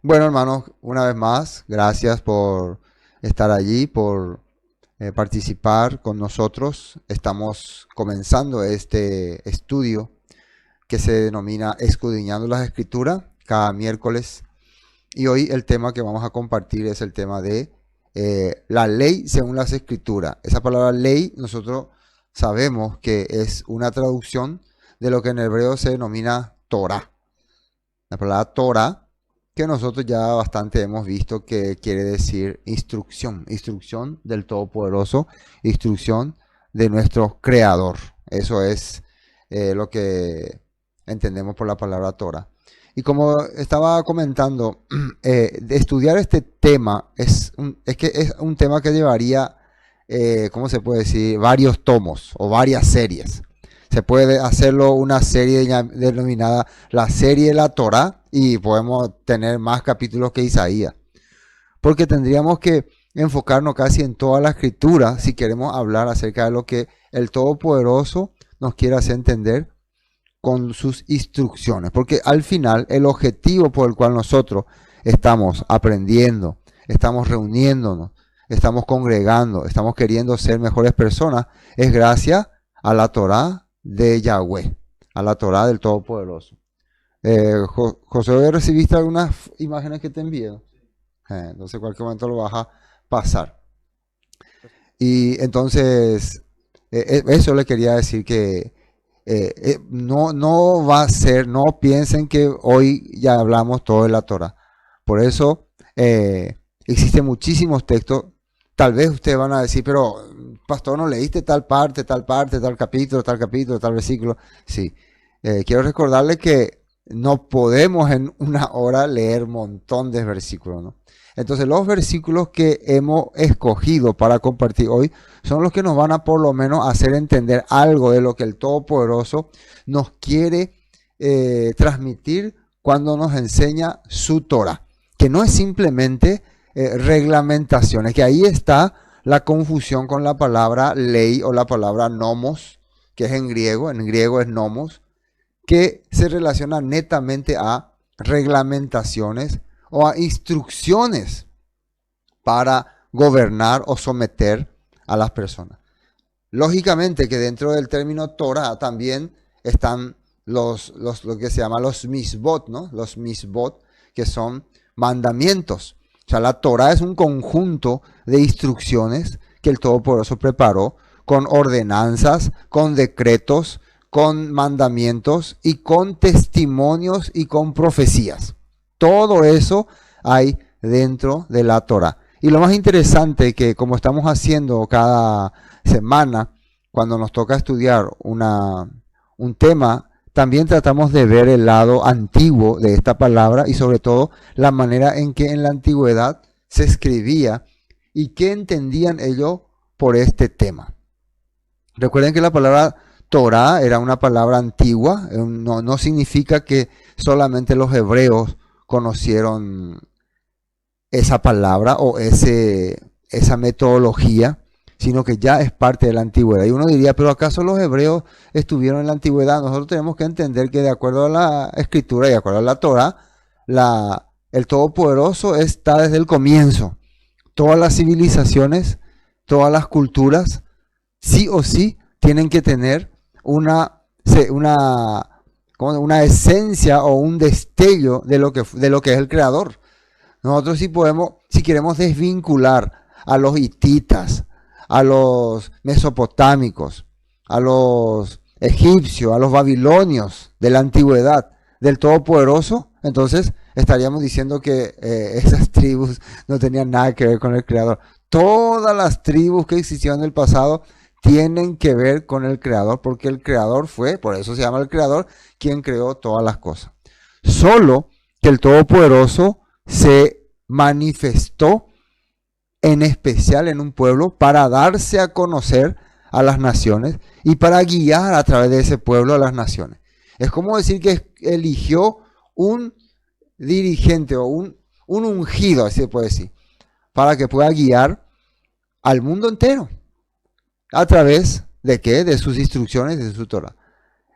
Bueno, hermanos, una vez más, gracias por estar allí, por participar con nosotros. Estamos comenzando este estudio que se denomina Escudriñando las Escrituras cada miércoles. Y hoy el tema que vamos a compartir es el tema de la ley según las Escrituras. Esa palabra ley nosotros sabemos que es una traducción de lo que en hebreo se denomina Torah. La palabra Torah, que nosotros ya bastante hemos visto que quiere decir instrucción, instrucción del Todopoderoso, instrucción de nuestro Creador. Eso es lo que entendemos por la palabra Torah. Y como estaba comentando, de estudiar este tema que es un tema que llevaría, ¿cómo se puede decir? Varios tomos o varias series. Se puede hacerlo una serie denominada la serie de la Torah y podemos tener más capítulos que Isaías. Porque tendríamos que enfocarnos casi en toda la escritura si queremos hablar acerca de lo que el Todopoderoso nos quiere hacer entender con sus instrucciones. Porque al final el objetivo por el cual nosotros estamos aprendiendo, estamos reuniéndonos, estamos congregando, estamos queriendo ser mejores personas, es gracias a la Torah de Yahweh, a la Torah del Todopoderoso. José, ¿recibiste algunas imágenes que te envié? Entonces, en cualquier momento lo vas a pasar. Y entonces, eso le quería decir que no va a ser, no piensen que hoy ya hablamos todo de la Torah. Por eso existen muchísimos textos. Tal vez ustedes van a decir, pero pastor, ¿no leíste tal parte, tal capítulo, tal versículo? Sí. Quiero recordarle que no podemos en una hora leer un montón de versículos, ¿no? Entonces los versículos que hemos escogido para compartir hoy son los que nos van a por lo menos hacer entender algo de lo que el Todopoderoso nos quiere transmitir cuando nos enseña su Torah, que no es simplemente reglamentaciones, que ahí está la confusión con la palabra ley o la palabra nomos, que es en griego es nomos, que se relaciona netamente a reglamentaciones o a instrucciones para gobernar o someter a las personas. Lógicamente que dentro del término Torah también están lo que se llama los misbot, ¿no? Los misbot, que son mandamientos. O sea, la Torah es un conjunto de instrucciones que el Todopoderoso preparó con ordenanzas, con decretos, con mandamientos y con testimonios y con profecías. Todo eso hay dentro de la Torah. Y lo más interesante que como estamos haciendo cada semana, cuando nos toca estudiar un tema, también tratamos de ver el lado antiguo de esta palabra y sobre todo la manera en que en la antigüedad se escribía y qué entendían ellos por este tema. Recuerden que la palabra Torah era una palabra antigua, no significa que solamente los hebreos conocieron esa palabra o esa metodología, sino que ya es parte de la antigüedad. Y uno diría, pero ¿acaso los hebreos estuvieron en la antigüedad? Nosotros tenemos que entender que de acuerdo a la escritura y de acuerdo a la Torah, el Todopoderoso está desde el comienzo. Todas las civilizaciones, todas las culturas, sí o sí, tienen que tener una esencia o un destello de lo que es el Creador. Nosotros sí podemos, si queremos desvincular a los hititas, a los mesopotámicos, a los egipcios, a los babilonios de la antigüedad, del Todopoderoso, entonces estaríamos diciendo que esas tribus no tenían nada que ver con el Creador. Todas las tribus que existieron en el pasado tienen que ver con el Creador, porque el Creador fue, por eso se llama el Creador, quien creó todas las cosas. Solo que el Todopoderoso se manifestó en especial en un pueblo para darse a conocer a las naciones y para guiar a través de ese pueblo a las naciones. Es como decir que eligió un dirigente o un ungido, así se puede decir, para que pueda guiar al mundo entero. ¿A través de qué? De sus instrucciones, de su Torah.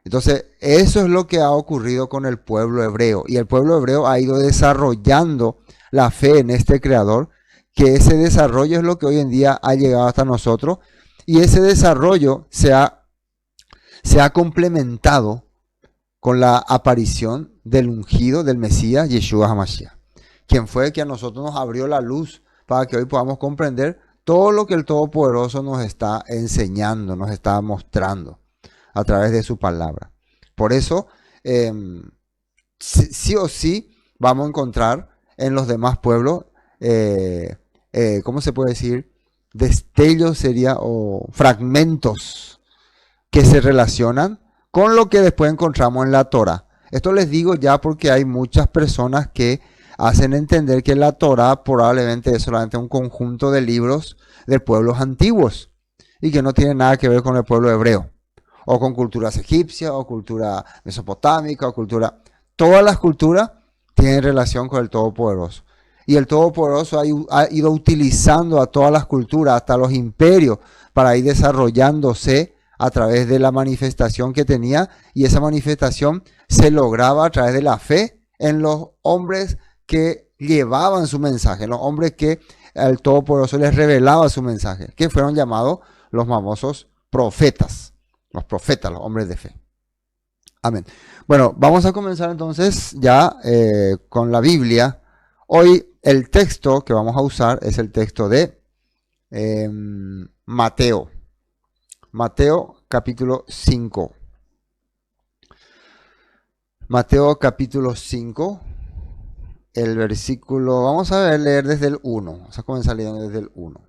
Entonces, eso es lo que ha ocurrido con el pueblo hebreo. Y el pueblo hebreo ha ido desarrollando la fe en este Creador, que ese desarrollo es lo que hoy en día ha llegado hasta nosotros. Y ese desarrollo se ha complementado con la aparición del ungido, del Mesías, Yeshua HaMashiach, quien fue que a nosotros nos abrió la luz para que hoy podamos comprender todo lo que el Todopoderoso nos está enseñando, nos está mostrando a través de su palabra. Por eso, sí o sí, vamos a encontrar en los demás pueblos, ¿cómo se puede decir? Destellos sería, o fragmentos que se relacionan con lo que después encontramos en la Torah. Esto les digo ya porque hay muchas personas que hacen entender que la Torah probablemente es solamente un conjunto de libros de pueblos antiguos y que no tiene nada que ver con el pueblo hebreo, o con culturas egipcias, o cultura mesopotámica, o cultura... Todas las culturas tienen relación con el Todopoderoso. Y el Todopoderoso ha ido utilizando a todas las culturas, hasta los imperios, para ir desarrollándose a través de la manifestación que tenía, y esa manifestación se lograba a través de la fe en los hombres que llevaban su mensaje, los hombres que el Todopoderoso les revelaba su mensaje, que fueron llamados los famosos profetas, los hombres de fe. Amén. Bueno, vamos a comenzar entonces ya con la Biblia. Hoy el texto que vamos a usar es el texto de Mateo. Mateo capítulo 5. Mateo capítulo 5, el versículo, vamos a leer desde el 1. Vamos a comenzar leyendo desde el 1.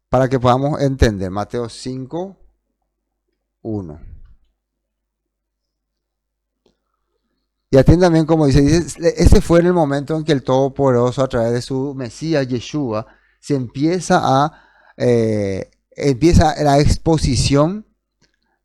Para que podamos entender. Mateo 5, 1. Y atiendan bien como dice, ese fue en el momento en que el Todopoderoso, a través de su Mesías Yeshua, se empieza la exposición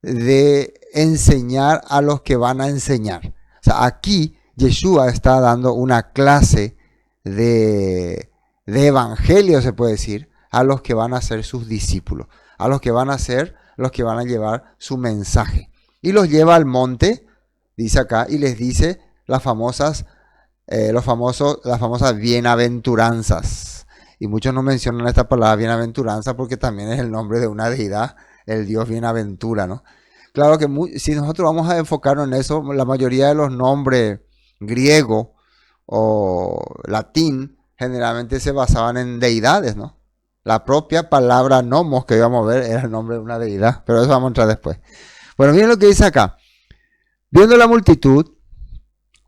de enseñar a los que van a enseñar. O sea, aquí Yeshua está dando una clase de evangelio, se puede decir, a los que van a ser sus discípulos, a los que van a ser los que van a llevar su mensaje. Y los lleva al monte, dice acá, y les dice las famosas bienaventuranzas. Y muchos no mencionan esta palabra bienaventuranza porque también es el nombre de una deidad, el Dios bienaventura, ¿no? Claro que si nosotros vamos a enfocarnos en eso, la mayoría de los nombres griego o latín generalmente se basaban en deidades, ¿no? La propia palabra nomos que íbamos a ver era el nombre de una deidad, pero eso vamos a entrar después. Bueno, miren lo que dice acá. Viendo la multitud,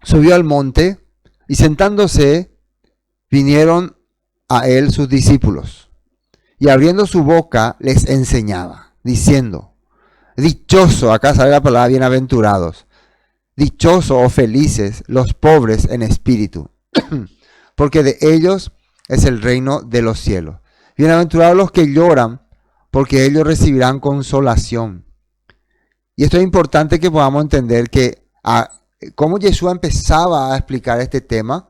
subió al monte y sentándose, vinieron a él sus discípulos. Y abriendo su boca les enseñaba, diciendo, dichoso, acá sale la palabra bienaventurados, dichoso o felices los pobres en espíritu, porque de ellos es el reino de los cielos. Bienaventurados los que lloran, porque ellos recibirán consolación. Y esto es importante que podamos entender que cómo Yeshua empezaba a explicar este tema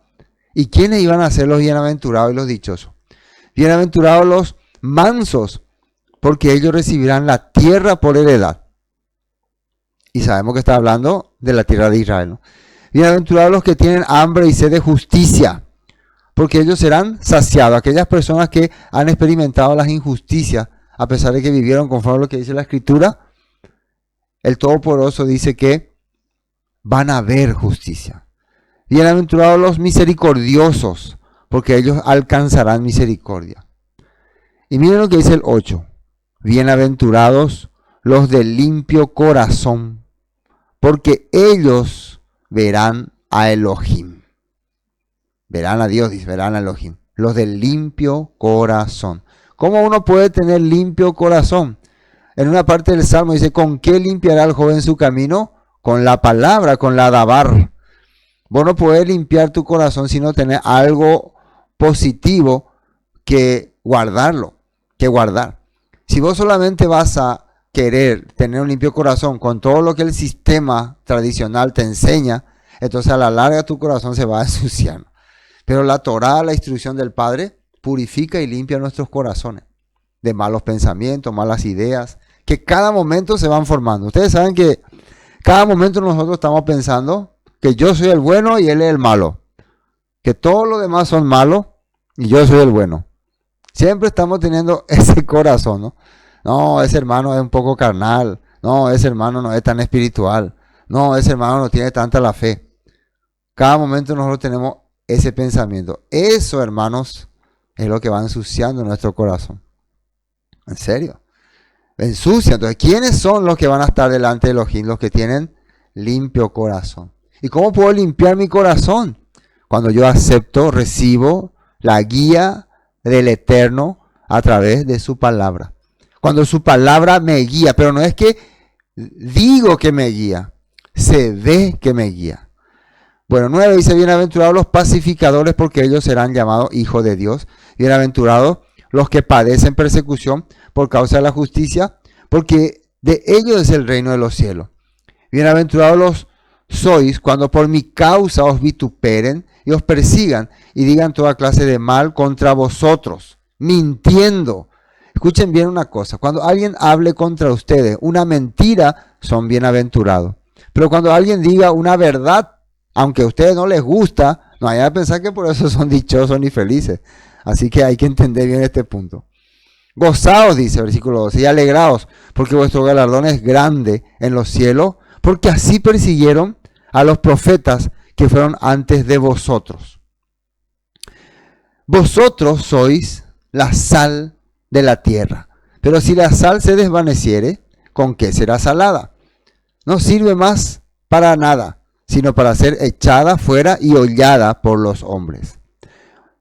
y quiénes iban a ser los bienaventurados y los dichosos. Bienaventurados los mansos, porque ellos recibirán la tierra por heredad. Y sabemos que está hablando de la tierra de Israel, ¿no? Bienaventurados los que tienen hambre y sed de justicia, porque ellos serán saciados. Aquellas personas que han experimentado las injusticias, a pesar de que vivieron conforme a lo que dice la Escritura, el Todopoderoso dice que van a ver justicia. Bienaventurados los misericordiosos, porque ellos alcanzarán misericordia. Y miren lo que dice el 8. Bienaventurados los de limpio corazón, porque ellos verán a Elohim. Verán a Dios, dice, verán a Elohim. Los de limpio corazón. ¿Cómo uno puede tener limpio corazón? En una parte del Salmo dice, ¿con qué limpiará el joven su camino? Con la palabra, con la dabar. Vos no podés limpiar tu corazón si no tenés algo positivo que guardarlo, que guardar. Si vos solamente vas a querer tener un limpio corazón con todo lo que el sistema tradicional te enseña, entonces a la larga tu corazón se va a ensuciar. Pero la Torá, la instrucción del Padre, purifica y limpia nuestros corazones de malos pensamientos, malas ideas, que cada momento se van formando. Ustedes saben que cada momento nosotros estamos pensando que yo soy el bueno y él es el malo, que todos los demás son malos y yo soy el bueno. Siempre estamos teniendo ese corazón, ¿no? No, ese hermano es un poco carnal. No, ese hermano no es tan espiritual. No, ese hermano no tiene tanta la fe. Cada momento nosotros tenemos ese pensamiento. Eso, hermanos, es lo que va ensuciando nuestro corazón. ¿En serio? Ensucia. Entonces, ¿quiénes son los que van a estar delante de Elohim? Los que tienen limpio corazón. ¿Y cómo puedo limpiar mi corazón? Cuando yo acepto, recibo la guía del Eterno a través de su palabra. Cuando su palabra me guía, pero no es que digo que me guía, se ve que me guía. Bueno, 9 dice, bienaventurados los pacificadores porque ellos serán llamados hijos de Dios. Bienaventurados los que padecen persecución por causa de la justicia, porque de ellos es el reino de los cielos. Bienaventurados los sois cuando por mi causa os vituperen y os persigan y digan toda clase de mal contra vosotros, mintiendo. Escuchen bien una cosa, cuando alguien hable contra ustedes una mentira, son bienaventurados. Pero cuando alguien diga una verdad, aunque a ustedes no les gusta, no vayan a pensar que por eso son dichosos ni felices. Así que hay que entender bien este punto. Gozaos, dice versículo 12, y alegraos, porque vuestro galardón es grande en los cielos, porque así persiguieron a los profetas que fueron antes de vosotros. Vosotros sois la sal de la tierra, pero si la sal se desvaneciere, ¿con qué será salada? No sirve más para nada, sino para ser echada fuera y hollada por los hombres.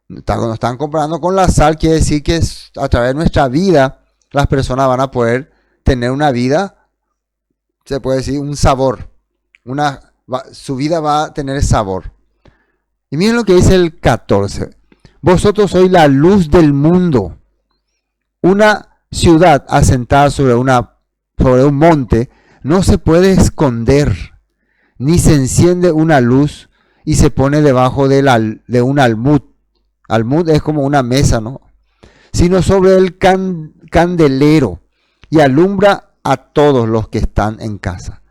Nos están comparando con la sal, quiere decir que a través de nuestra vida las personas van a poder tener una vida, se puede decir, un sabor. Su vida va a tener sabor. Y miren lo que dice el 14. Vosotros sois la luz del mundo. Una ciudad asentada sobre un monte no se puede esconder, ni se enciende una luz y se pone debajo de un almud. Almud es como una mesa, ¿no? Sino sobre el candelero y alumbra a todos los que están en casa.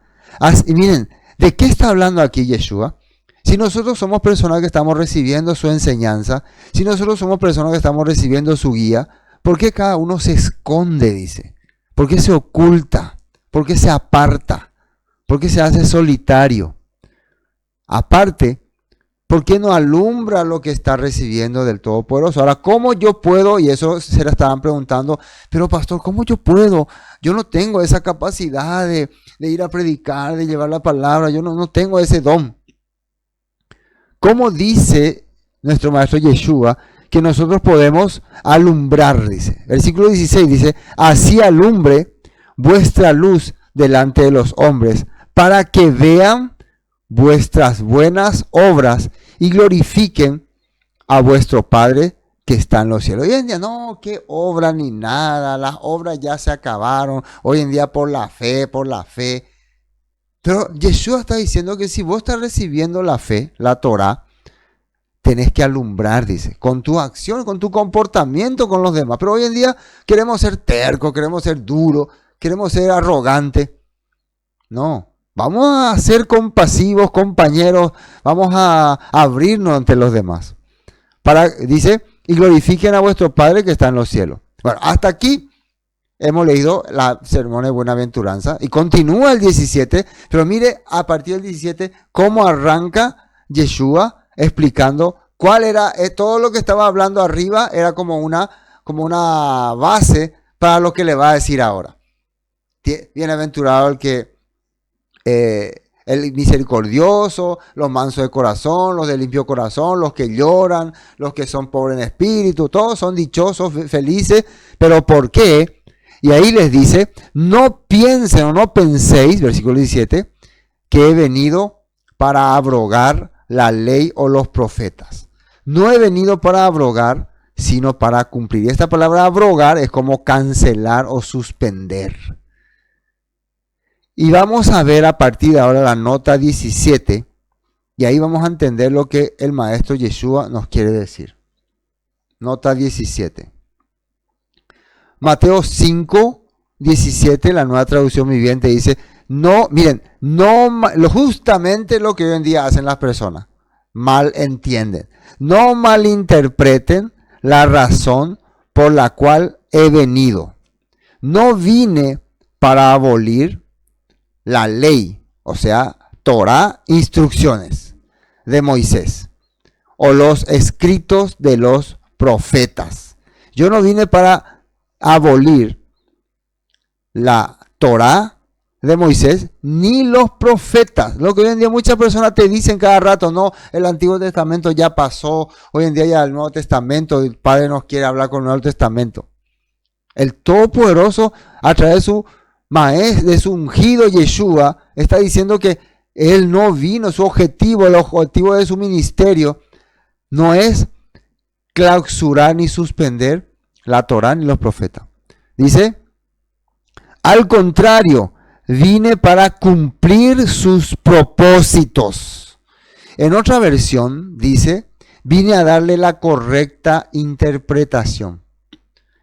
Y miren, ¿de qué está hablando aquí Yeshua? Si nosotros somos personas que estamos recibiendo su enseñanza, si nosotros somos personas que estamos recibiendo su guía, ¿por qué cada uno se esconde, dice? ¿Por qué se oculta? ¿Por qué se aparta? ¿Por qué se hace solitario? Aparte, ¿por qué no alumbra lo que está recibiendo del Todopoderoso? Ahora, ¿cómo yo puedo? Y eso se la estaban preguntando, pero pastor, ¿cómo yo puedo? Yo no tengo esa capacidad de ir a predicar, de llevar la palabra, yo no tengo ese don. ¿Cómo dice nuestro maestro Yeshua que nosotros podemos alumbrar? Dice, versículo 16 dice, así alumbre vuestra luz delante de los hombres, para que vean vuestras buenas obras y glorifiquen a vuestro Padre que está en los cielos. Hoy en día no, qué obra ni nada, las obras ya se acabaron, hoy en día por la fe. Pero Yeshua está diciendo que si vos estás recibiendo la fe, la Torah, tenés que alumbrar, dice, con tu acción, con tu comportamiento con los demás. Pero hoy en día queremos ser tercos, queremos ser duros, queremos ser arrogantes. No. Vamos a ser compasivos, compañeros. Vamos a abrirnos ante los demás. Dice, y glorifiquen a vuestro Padre que está en los cielos. Bueno, hasta aquí hemos leído la sermón de Buenaventuranza. Y continúa el 17. Pero mire, a partir del 17, cómo arranca Yeshua explicando cuál era, todo lo que estaba hablando arriba era como una base para lo que le va a decir ahora. Bienaventurado el que... el misericordioso, los mansos de corazón, los de limpio corazón, los que lloran, los que son pobres en espíritu, todos son dichosos, felices. ¿Pero por qué? Y ahí les dice, no piensen o no penséis, versículo 17, que he venido para abrogar la ley o los profetas. No he venido para abrogar, sino para cumplir. Y esta palabra abrogar es como cancelar o suspender. Y vamos a ver a partir de ahora la nota 17, y ahí vamos a entender lo que el maestro Yeshua nos quiere decir. nota 17. Mateo 5, 17, la Nueva Traducción Viviente dice, no, miren, justamente lo que hoy en día hacen las personas, mal entienden. No malinterpreten la razón por la cual he venido. No vine para abolir la ley, o sea, Torá, instrucciones de Moisés, o los escritos de los profetas. Yo no vine para abolir la Torá de Moisés ni los profetas. Lo que hoy en día muchas personas te dicen cada rato, no, el Antiguo Testamento ya pasó, hoy en día ya el Nuevo Testamento, el Padre nos quiere hablar con el Nuevo Testamento. El Todopoderoso, a través de su maestro, de su ungido Yeshua, está diciendo que Él no vino, su objetivo, el objetivo de su ministerio, no es clausurar ni suspender la Torá ni los profetas. Dice, al contrario, vine para cumplir sus propósitos. En otra versión dice, vine a darle la correcta interpretación.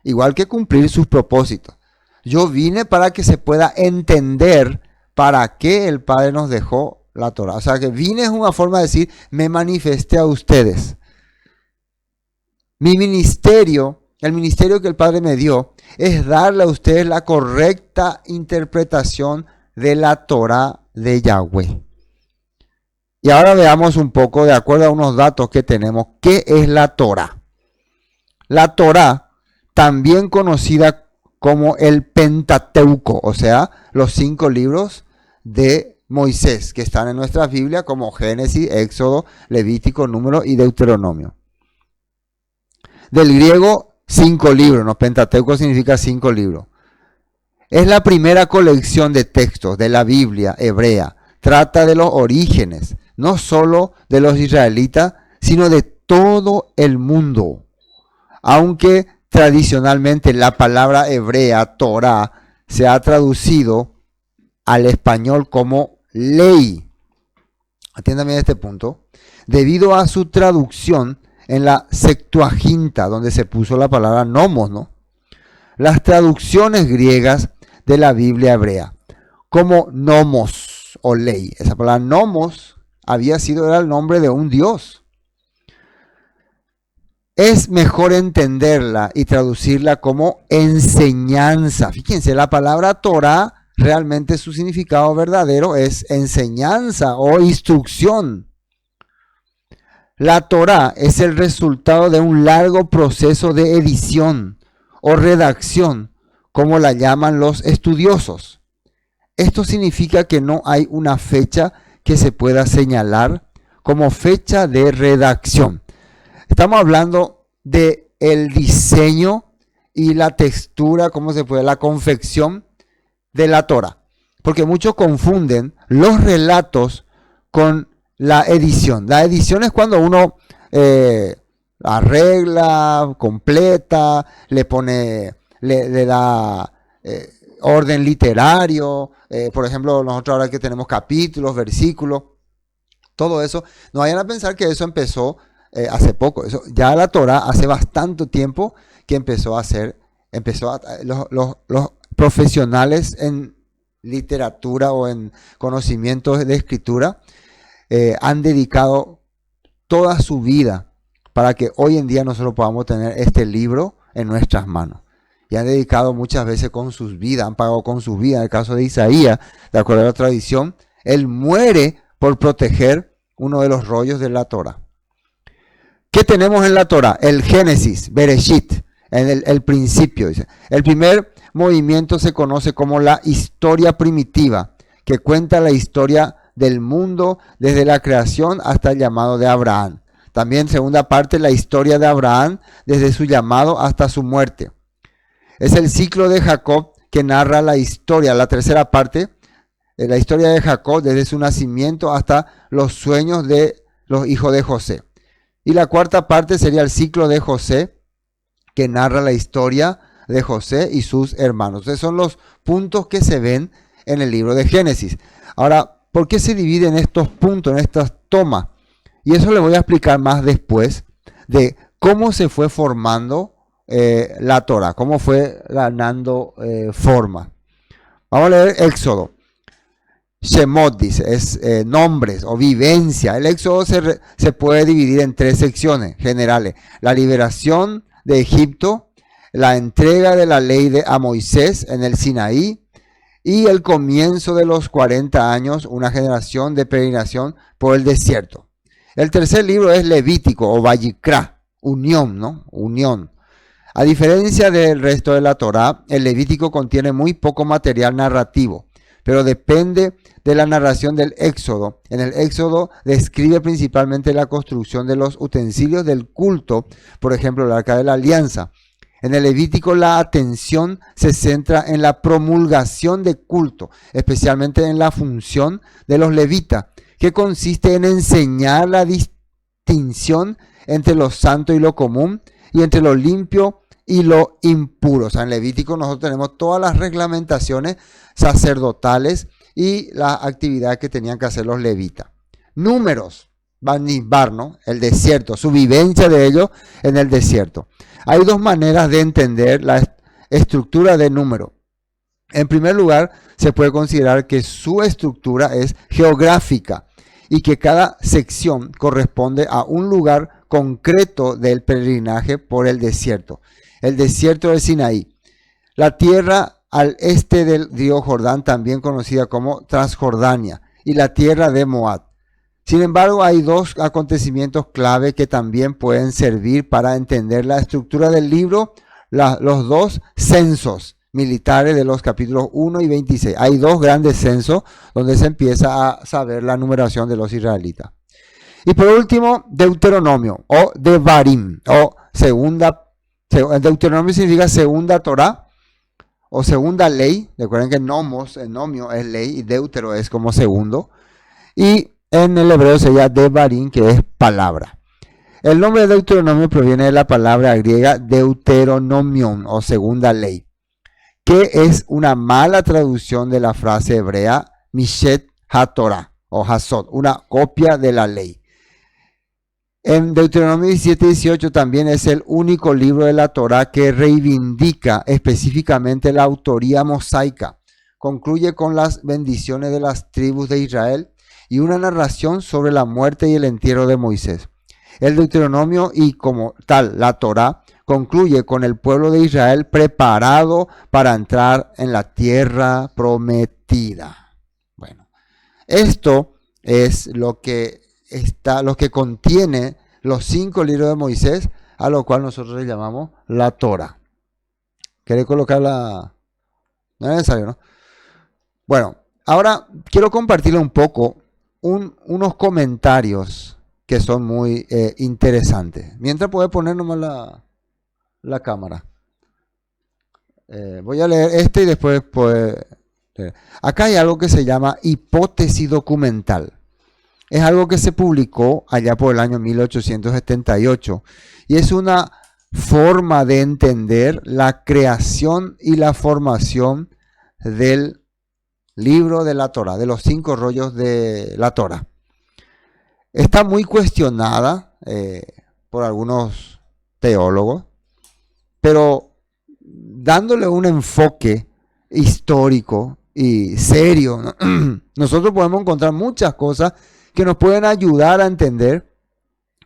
Igual que cumplir sus propósitos. Yo vine para que se pueda entender para qué el Padre nos dejó la Torá. O sea que vine es una forma de decir, me manifesté a ustedes. Mi ministerio, el ministerio que el Padre me dio, es darle a ustedes la correcta interpretación de la Torá de Yahweh. Y ahora veamos un poco, de acuerdo a unos datos que tenemos, ¿qué es la Torá? La Torá, también conocida como el Pentateuco, o sea, los 5 libros de Moisés, que están en nuestra Biblia como Génesis, Éxodo, Levítico, Número y Deuteronomio. Del griego, 5 libros, ¿no? Pentateuco significa 5 libros. Es la primera colección de textos de la Biblia hebrea. Trata de los orígenes, no solo de los israelitas, sino de todo el mundo. Aunque tradicionalmente la palabra hebrea, Torah, se ha traducido al español como ley. Atiéndame a este punto. Debido a su traducción en la Septuaginta, donde se puso la palabra nomos, ¿no? Las traducciones griegas de la Biblia hebrea, como nomos o ley. Esa palabra nomos era el nombre de un dios. Es mejor entenderla y traducirla como enseñanza. Fíjense, la palabra Torah, realmente su significado verdadero es enseñanza o instrucción. La Torah es el resultado de un largo proceso de edición o redacción, como la llaman los estudiosos. Esto significa que no hay una fecha que se pueda señalar como fecha de redacción. Estamos hablando de el diseño y la textura, la confección de la Torah. Porque muchos confunden los relatos con la edición. La edición es cuando uno arregla, completa, le da orden literario. Por ejemplo, nosotros ahora que tenemos capítulos, versículos, todo eso. No vayan a pensar que eso empezó hace poco. Ya la Torah hace bastante tiempo que los profesionales en literatura o en conocimientos de escritura han dedicado toda su vida para que hoy en día nosotros podamos tener este libro en nuestras manos. Y han dedicado muchas veces con sus vidas, han pagado con sus vidas. En el caso de Isaías, de acuerdo a la tradición, él muere por proteger uno de los rollos de la Torah. ¿Qué tenemos en la Torah? El Génesis, Bereshit, en el principio. Dice. El primer movimiento se conoce como la historia primitiva, que cuenta la historia del mundo desde la creación hasta el llamado de Abraham. También, segunda parte, la historia de Abraham desde su llamado hasta su muerte. Es el ciclo de Jacob que narra la historia. La tercera parte, la historia de Jacob desde su nacimiento hasta los sueños de los hijos de José. Y la cuarta parte sería el ciclo de José, que narra la historia de José y sus hermanos. Esos son los puntos que se ven en el libro de Génesis. Ahora, ¿por qué se dividen estos puntos, en estas tomas? Y eso le voy a explicar más después de cómo se fue formando la Torah, cómo fue ganando forma. Vamos a leer Éxodo. Shemot dice, es nombres o vivencia. El Éxodo se puede dividir en 3 secciones generales. La liberación de Egipto, la entrega de la ley a Moisés en el Sinaí y el comienzo de los 40 años, una generación de peregrinación por el desierto. El tercer libro es Levítico o Vayikra, unión, ¿no? Unión. A diferencia del resto de la Torá, el Levítico contiene muy poco material narrativo, pero depende de la narración del Éxodo. En el Éxodo describe principalmente la construcción de los utensilios del culto, por ejemplo, el Arca de la Alianza. En el Levítico la atención se centra en la promulgación de culto, especialmente en la función de los levitas, que consiste en enseñar la distinción entre lo santo y lo común, y entre lo limpio y lo impuro. O sea, en Levítico nosotros tenemos todas las reglamentaciones sacerdotales y las actividades que tenían que hacer los levitas. Números, Bamidbar, ¿no? El desierto, su vivencia de ellos en el desierto. Hay 2 maneras de entender la estructura de número. En primer lugar, se puede considerar que su estructura es geográfica y que cada sección corresponde a un lugar concreto del peregrinaje por el desierto. El desierto del Sinaí, la tierra al este del río Jordán, también conocida como Transjordania, y la tierra de Moab. Sin embargo, hay 2 acontecimientos clave que también pueden servir para entender la estructura del libro, los 2 censos militares de los capítulos 1 y 26. Hay 2 grandes censos donde se empieza a saber la numeración de los israelitas. Y por último, Deuteronomio o Devarim o segunda. Deuteronomio significa segunda Torá o segunda ley. Recuerden que nomos, el nomio es ley y deutero es como segundo. Y en el hebreo sería Devarim, que es palabra. El nombre de Deuteronomio proviene de la palabra griega Deuteronomion o segunda ley, que es una mala traducción de la frase hebrea Mishet HaTorah o Hasod, una copia de la ley. En Deuteronomio 17-18 también es el único libro de la Torá que reivindica específicamente la autoría mosaica. Concluye con las bendiciones de las tribus de Israel y una narración sobre la muerte y el entierro de Moisés. El Deuteronomio y como tal la Torá concluye con el pueblo de Israel preparado para entrar en la tierra prometida. Bueno, esto es lo que contiene los 5 libros de Moisés, a lo cual nosotros le llamamos la Torá. ¿Querés colocarla? No es necesario, ¿no? Bueno, ahora quiero compartirle un poco unos comentarios que son muy interesantes. Mientras puede poner nomás la cámara. Voy a leer y después puede leer. Acá hay algo que se llama hipótesis documental. Es algo que se publicó allá por el año 1878 y es una forma de entender la creación y la formación del libro de la Torá, de los 5 rollos de la Torá. Está muy cuestionada por algunos teólogos, pero dándole un enfoque histórico y serio, ¿no? Nosotros podemos encontrar muchas cosas que nos pueden ayudar a entender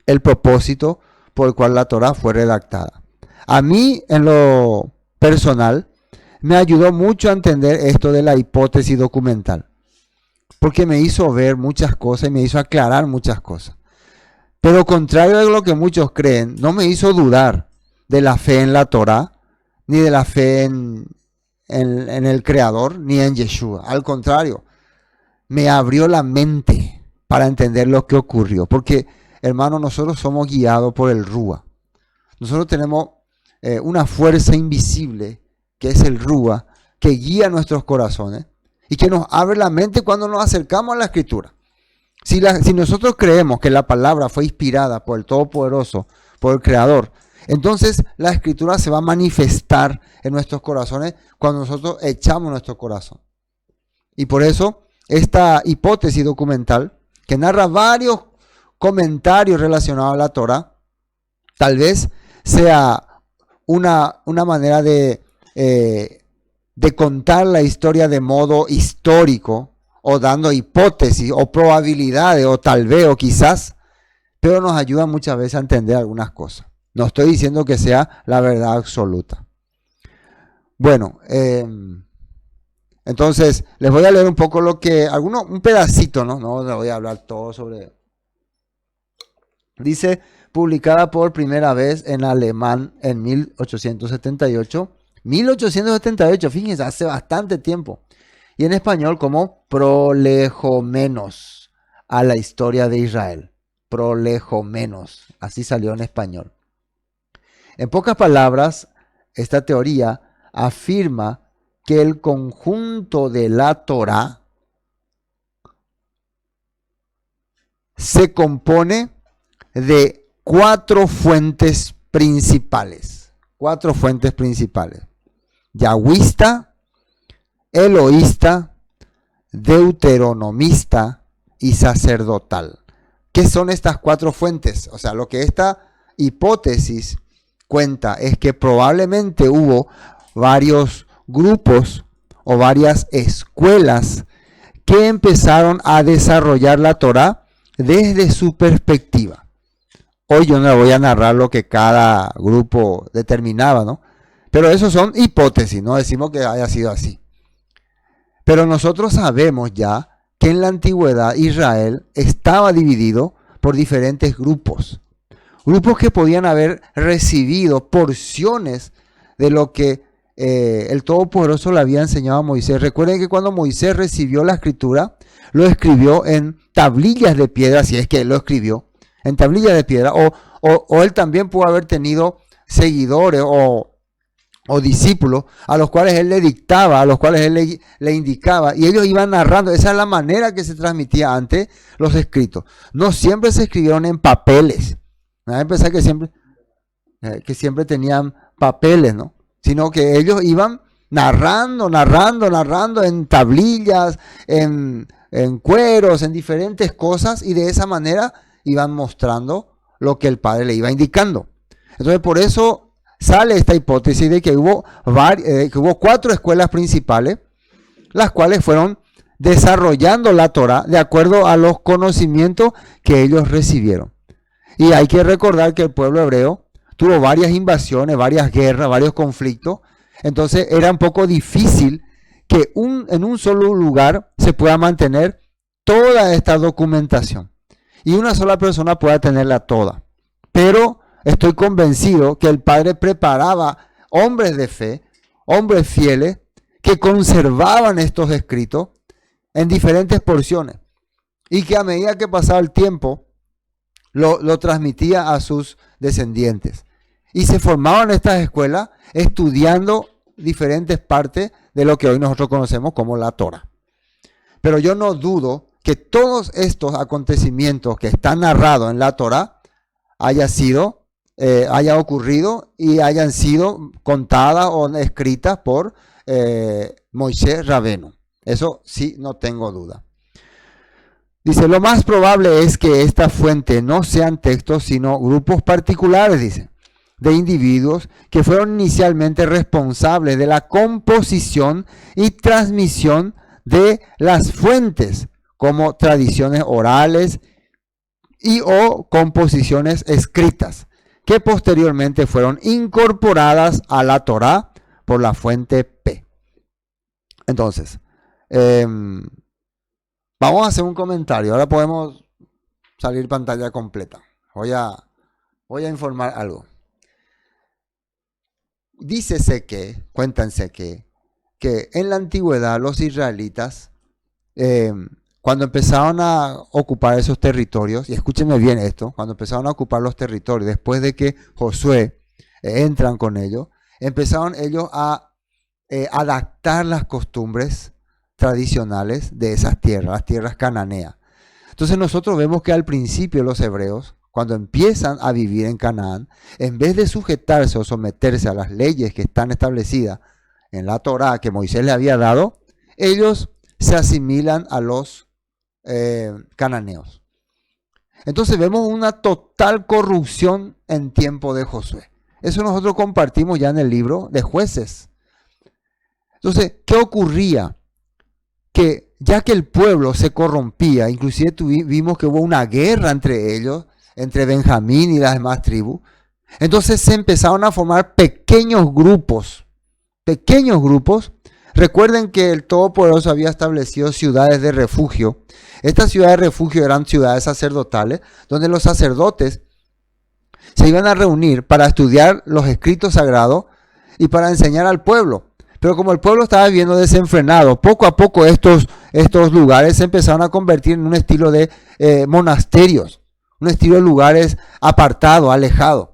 el propósito por el cual la Torá fue redactada. A mí, en lo personal, me ayudó mucho a entender esto de la hipótesis documental, porque me hizo ver muchas cosas y me hizo aclarar muchas cosas. Pero contrario a lo que muchos creen, no me hizo dudar de la fe en la Torá, ni de la fe en el Creador, ni en Yeshua. Al contrario, me abrió la mente para entender lo que ocurrió. Porque, hermano, nosotros somos guiados por el Rúa. Nosotros tenemos una fuerza invisible, que es el Rúa, que guía nuestros corazones y que nos abre la mente cuando nos acercamos a la Escritura. Si nosotros creemos que la palabra fue inspirada por el Todopoderoso, por el Creador, entonces la Escritura se va a manifestar en nuestros corazones cuando nosotros echamos nuestro corazón. Y por eso, esta hipótesis documental, que narra varios comentarios relacionados a la Torá, Tal vez sea una manera de contar la historia de modo histórico, o dando hipótesis, o probabilidades, o tal vez, o quizás, pero nos ayuda muchas veces a entender algunas cosas. No estoy diciendo que sea la verdad absoluta. Bueno, entonces les voy a leer un poco un pedacito, ¿no? No les voy a hablar todo sobre. Dice, publicada por primera vez en alemán en 1878. 1878, fíjense, hace bastante tiempo. Y en español como Prolegomenos a la historia de Israel. Prolegomenos, así salió en español. En pocas palabras, esta teoría afirma que el conjunto de la Torá se compone de cuatro fuentes principales. Yahwista, Eloísta, Deuteronomista y sacerdotal. ¿Qué son estas cuatro fuentes? O sea, lo que esta hipótesis cuenta es que probablemente hubo varios grupos o varias escuelas que empezaron a desarrollar la Torá desde su perspectiva. Hoy yo no le voy a narrar lo que cada grupo determinaba, ¿no? Pero eso son hipótesis, no decimos que haya sido así. Pero nosotros sabemos ya que en la antigüedad Israel estaba dividido por diferentes grupos. Grupos que podían haber recibido porciones de lo que el Todopoderoso le había enseñado a Moisés. Recuerden que cuando Moisés recibió la escritura, lo escribió en tablillas de piedra, si es que él lo escribió, en tablillas de piedra, o él también pudo haber tenido seguidores o discípulos a los cuales él le dictaba, a los cuales él le indicaba, y ellos iban narrando. Esa es la manera que se transmitía antes los escritos. No siempre se escribieron en papeles. Nadie pensaba que siempre tenían papeles, ¿no? Sino que ellos iban narrando en tablillas, en cueros, en diferentes cosas, y de esa manera iban mostrando lo que el Padre le iba indicando. Entonces, por eso sale esta hipótesis de que hubo cuatro escuelas principales, las cuales fueron desarrollando la Torá de acuerdo a los conocimientos que ellos recibieron. Y hay que recordar que el pueblo hebreo tuvo varias invasiones, varias guerras, varios conflictos. Entonces era un poco difícil que en un solo lugar se pueda mantener toda esta documentación y una sola persona pueda tenerla toda. Pero estoy convencido que el Padre preparaba hombres de fe, hombres fieles, que conservaban estos escritos en diferentes porciones y que a medida que pasaba el tiempo lo transmitía a sus descendientes. Y se formaban estas escuelas estudiando diferentes partes de lo que hoy nosotros conocemos como la Torá. Pero yo no dudo que todos estos acontecimientos que están narrados en la Torá haya ocurrido y hayan sido contadas o escritas por Moisés Rabenu. Eso sí, no tengo duda. Dice, lo más probable es que esta fuente no sean textos, sino grupos particulares, dice, de individuos que fueron inicialmente responsables de la composición y transmisión de las fuentes, como tradiciones orales y o composiciones escritas, que posteriormente fueron incorporadas a la Torá por la fuente P. Entonces, vamos a hacer un comentario. Ahora podemos salir pantalla completa. Voy a informar algo. Cuéntense que en la antigüedad los israelitas, cuando empezaron a ocupar esos territorios, y escúchenme bien esto, cuando empezaron a ocupar los territorios, después de que Josué entran con ellos, empezaron ellos a adaptar las costumbres tradicionales de esas tierras, las tierras cananeas. Entonces nosotros vemos que al principio los hebreos, cuando empiezan a vivir en Canaán, en vez de sujetarse o someterse a las leyes que están establecidas en la Torá que Moisés le había dado, ellos se asimilan a los cananeos. Entonces vemos una total corrupción en tiempo de Josué. Eso nosotros compartimos ya en el libro de Jueces. Entonces, ¿qué ocurría? Que ya que el pueblo se corrompía, inclusive vimos que hubo una guerra entre ellos, entre Benjamín y las demás tribus, entonces se empezaron a formar pequeños grupos. Recuerden que el Todopoderoso había establecido ciudades de refugio. Estas ciudades de refugio eran ciudades sacerdotales, donde los sacerdotes se iban a reunir para estudiar los escritos sagrados y para enseñar al pueblo. Pero como el pueblo estaba viviendo desenfrenado, poco a poco estos lugares se empezaron a convertir en un estilo de monasterios, un estilo de lugares apartados, alejados.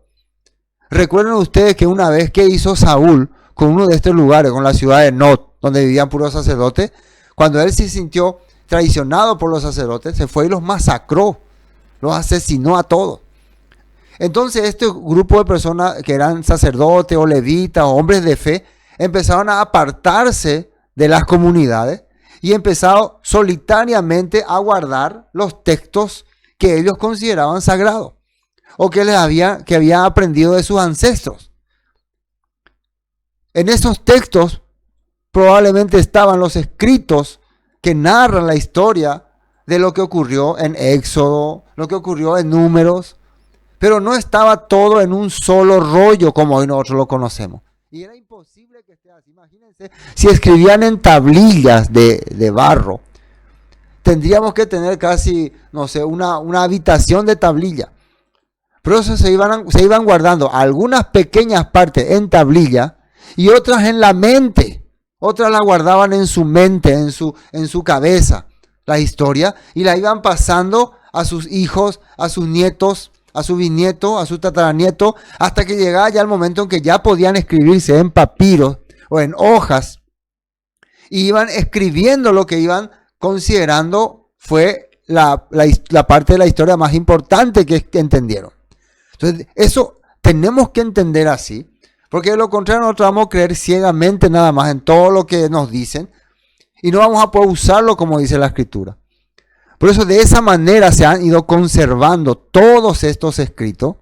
Recuerden ustedes que una vez que hizo Saúl con uno de estos lugares, con la ciudad de Not, donde vivían puros sacerdotes, cuando él se sintió traicionado por los sacerdotes, se fue y los masacró, los asesinó a todos. Entonces este grupo de personas que eran sacerdotes o levitas o hombres de fe, empezaron a apartarse de las comunidades y empezaron solitariamente a guardar los textos que ellos consideraban sagrados o que habían aprendido de sus ancestros. En esos textos probablemente estaban los escritos que narran la historia de lo que ocurrió en Éxodo, lo que ocurrió en Números, pero no estaba todo en un solo rollo como hoy nosotros lo conocemos. Y era imposible que esté así. Imagínense, si escribían en tablillas de barro, tendríamos que tener casi, no sé, una habitación de tablilla. Pero eso se iban guardando algunas pequeñas partes en tablilla y otras en la mente. Otras la guardaban en su mente, en su cabeza, la historia, y la iban pasando a sus hijos, a sus nietos, a su bisnieto, a su tataranieto, hasta que llegaba ya el momento en que ya podían escribirse en papiros o en hojas, y iban escribiendo lo que iban considerando fue la parte de la historia más importante que entendieron. Entonces, eso tenemos que entender así, porque de lo contrario nosotros vamos a creer ciegamente nada más en todo lo que nos dicen, y no vamos a poder usarlo como dice la Escritura. Por eso de esa manera se han ido conservando todos estos escritos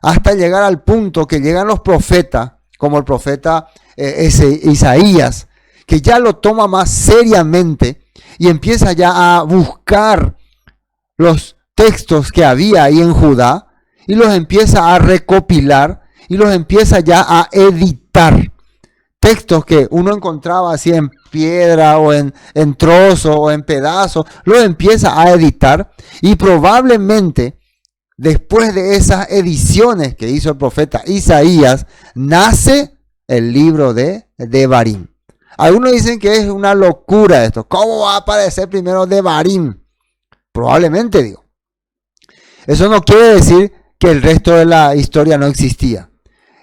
hasta llegar al punto que llegan los profetas, como el profeta Isaías, que ya lo toma más seriamente y empieza ya a buscar los textos que había ahí en Judá y los empieza a recopilar y los empieza ya a editar. Textos que uno encontraba así en piedra o en trozos o en pedazos, lo empieza a editar y probablemente después de esas ediciones que hizo el profeta Isaías, nace el libro de Devarim. Algunos dicen que es una locura esto. ¿Cómo va a aparecer primero Devarim? Probablemente, digo. Eso no quiere decir que el resto de la historia no existía.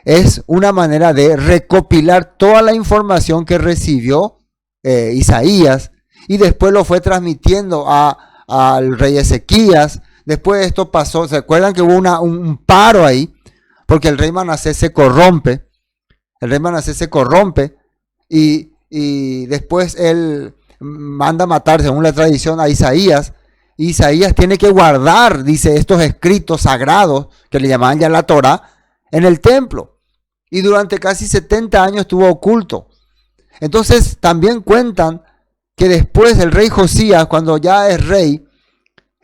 Es una manera de recopilar toda la información que recibió Isaías y después lo fue transmitiendo al rey Ezequías. Después esto pasó, ¿se acuerdan que hubo un paro ahí? Porque el rey Manasés se corrompe. Y después él manda matar, según la tradición, a Isaías. Y Isaías tiene que guardar, dice, estos escritos sagrados, que le llamaban ya la Torá, en el templo. Y durante casi 70 años estuvo oculto. Entonces también cuentan que después el rey Josías, cuando ya es rey,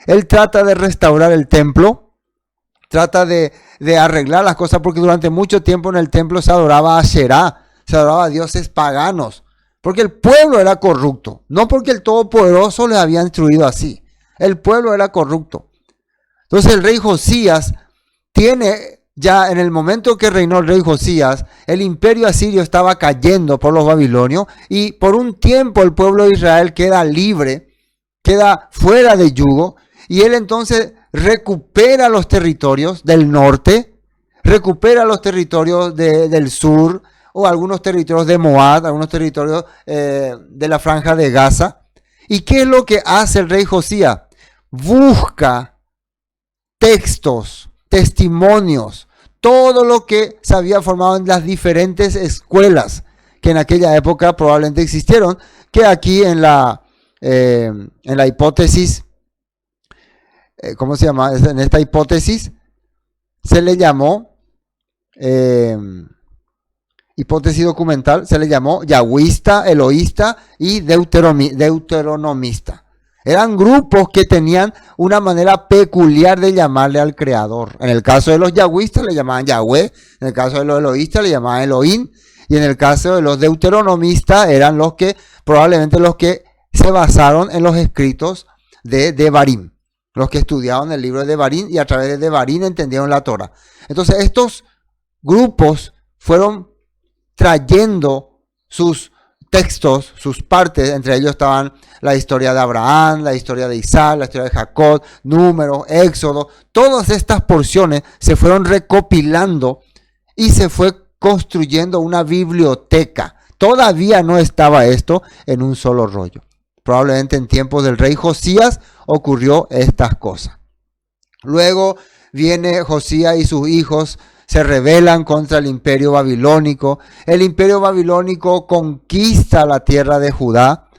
él trata de restaurar el templo, trata de arreglar las cosas, porque durante mucho tiempo en el templo se adoraba a Asherá, se adoraba a dioses paganos, porque el pueblo era corrupto, no porque el Todopoderoso les había instruido así, el pueblo era corrupto. Entonces el rey Josías tiene, ya en el momento que reinó el rey Josías, el imperio asirio estaba cayendo por los babilonios y por un tiempo el pueblo de Israel queda libre, queda fuera de yugo, y él entonces recupera los territorios del norte, recupera los territorios del sur, o algunos territorios de Moab, algunos territorios de la franja de Gaza. ¿Y qué es lo que hace el rey Josías? Busca textos, testimonios, todo lo que se había formado en las diferentes escuelas que en aquella época probablemente existieron, que aquí en la hipótesis ¿cómo se llama? En esta hipótesis se le llamó, hipótesis documental, se le llamó yahwista, eloísta y deuteronomista. Eran grupos que tenían una manera peculiar de llamarle al Creador. En el caso de los yahwistas le llamaban Yahweh, en el caso de los eloístas le llamaban Elohim, y en el caso de los deuteronomistas eran los que, probablemente los que se basaron en los escritos de Devarim, los que estudiaban el libro de Devarim y a través de Devarim entendieron la Torah. Entonces estos grupos fueron trayendo sus textos, sus partes, entre ellos estaban la historia de Abraham, la historia de Isaac, la historia de Jacob, Números, Éxodo. Todas estas porciones se fueron recopilando y se fue construyendo una biblioteca. Todavía no estaba esto en un solo rollo. Probablemente en tiempos del rey Josías ocurrió estas cosas. Luego viene Josías y sus hijos, se rebelan contra el imperio babilónico. El imperio babilónico conquista la tierra de Judá,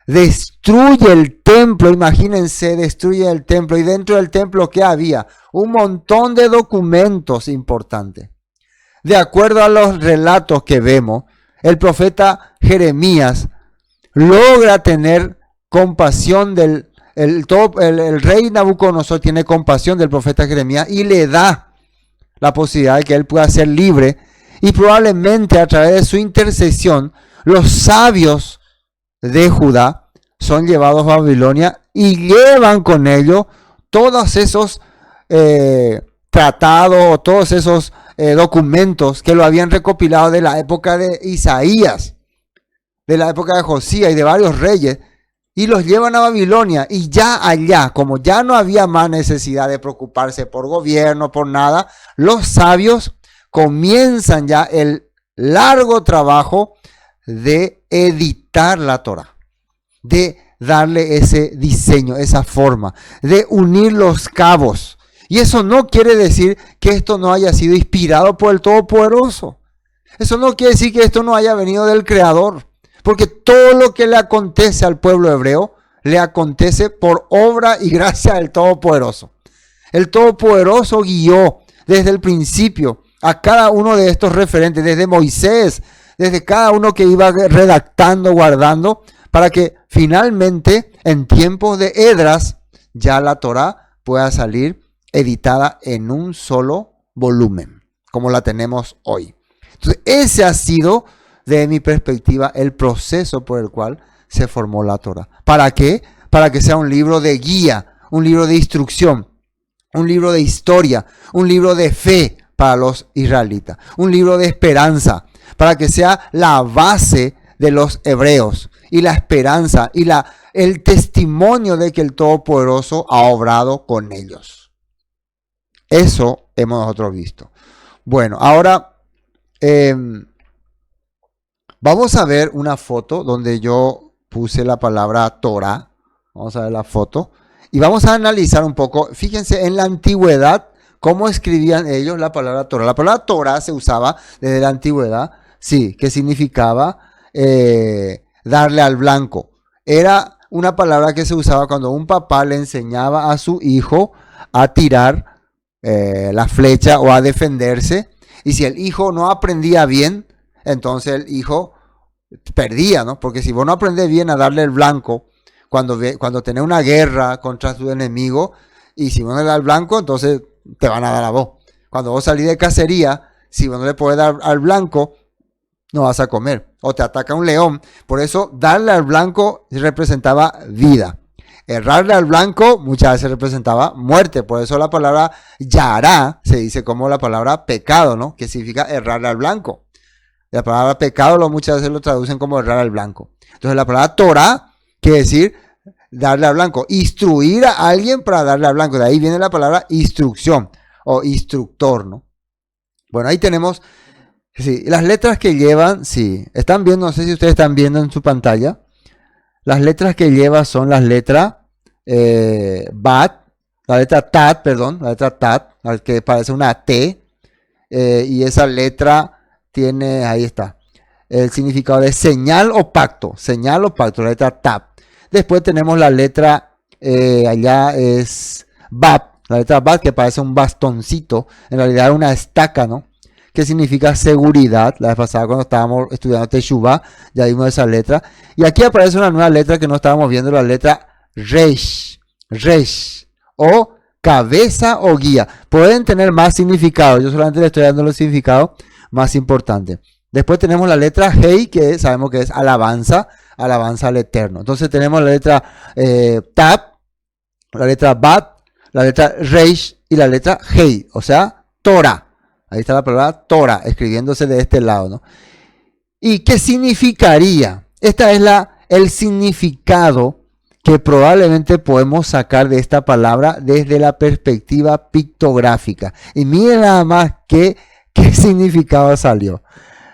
destruye el templo, imagínense, destruye el templo. Y dentro del templo, ¿qué había? Un montón de documentos importantes. De acuerdo a los relatos que vemos, el profeta Jeremías logra tener compasión el rey Nabucodonosor tiene compasión del profeta Jeremías y le da la posibilidad de que él pueda ser libre, y probablemente a través de su intercesión los sabios de Judá son llevados a Babilonia y llevan con ellos todos esos tratados, todos esos documentos que lo habían recopilado de la época de Isaías, de la época de Josías y de varios reyes, y los llevan a Babilonia. Y ya allá, como ya no había más necesidad de preocuparse por gobierno, por nada, los sabios comienzan ya el largo trabajo de editar la Torah, de darle ese diseño, esa forma, de unir los cabos. Y eso no quiere decir que esto no haya sido inspirado por el Todopoderoso. Eso no quiere decir que esto no haya venido del Creador. Porque todo lo que le acontece al pueblo hebreo, le acontece por obra y gracia del Todopoderoso. El Todopoderoso guió desde el principio a cada uno de estos referentes, desde Moisés, desde cada uno que iba redactando, guardando, para que finalmente en tiempos de Edras ya la Torá pueda salir editada en un solo volumen, como la tenemos hoy. Entonces, ese ha sido, desde mi perspectiva, el proceso por el cual se formó la Torá. ¿Para qué? Para que sea un libro de guía, un libro de instrucción, un libro de historia, un libro de fe para los israelitas, un libro de esperanza, para que sea la base de los hebreos y la esperanza y el testimonio de que el Todopoderoso ha obrado con ellos. Eso hemos nosotros visto. Bueno, ahora vamos a ver una foto donde yo puse la palabra Torah. Vamos a ver la foto y vamos a analizar un poco. Fíjense en la antigüedad cómo escribían ellos la palabra Torah. La palabra Torah se usaba desde la antigüedad, sí, que significaba darle al blanco. Era una palabra que se usaba cuando un papá le enseñaba a su hijo a tirar la flecha o a defenderse. Y si el hijo no aprendía bien, entonces el hijo perdía, ¿no? Porque si vos no aprendes bien a darle el blanco, cuando tenés una guerra contra tu enemigo, y si vos no le das el blanco, entonces te van a dar a vos. Cuando vos salís de cacería, si vos no le podés dar al blanco, no vas a comer. O te ataca un león. Por eso, darle al blanco representaba vida. Errarle al blanco muchas veces representaba muerte. Por eso la palabra yará se dice como la palabra pecado, ¿no? Que significa errarle al blanco. La palabra pecado muchas veces lo traducen como errar al blanco. Entonces la palabra Torah quiere decir darle al blanco. Instruir a alguien para darle al blanco. De ahí viene la palabra instrucción o instructor, ¿no? Bueno, ahí tenemos, sí, las letras que llevan, sí, están viendo, no sé si ustedes están viendo en su pantalla. Las letras que lleva son las letras Bat, la letra Tat, perdón, la letra Tat, que parece una T, y esa letra tiene, ahí está, el significado de señal o pacto, la letra Tat. Después tenemos la letra, allá es Bab, que parece un bastoncito, en realidad es una estaca, ¿no? Que significa seguridad. La vez pasada cuando estábamos estudiando Teshuvah, ya vimos esa letra. Y aquí aparece una nueva letra que no estábamos viendo, la letra Resh, o cabeza o guía. Pueden tener más significado, yo solamente le estoy dando los significados más importantes. Después tenemos la letra Hei, que sabemos que es alabanza al Eterno. Entonces tenemos la letra Tab, la letra Bat, la letra Reish y la letra Hei, o sea, Torah. Ahí está la palabra Torah, escribiéndose de este lado, ¿no? ¿Y qué significaría? Este es el significado que probablemente podemos sacar de esta palabra desde la perspectiva pictográfica. Y miren nada más qué significado salió.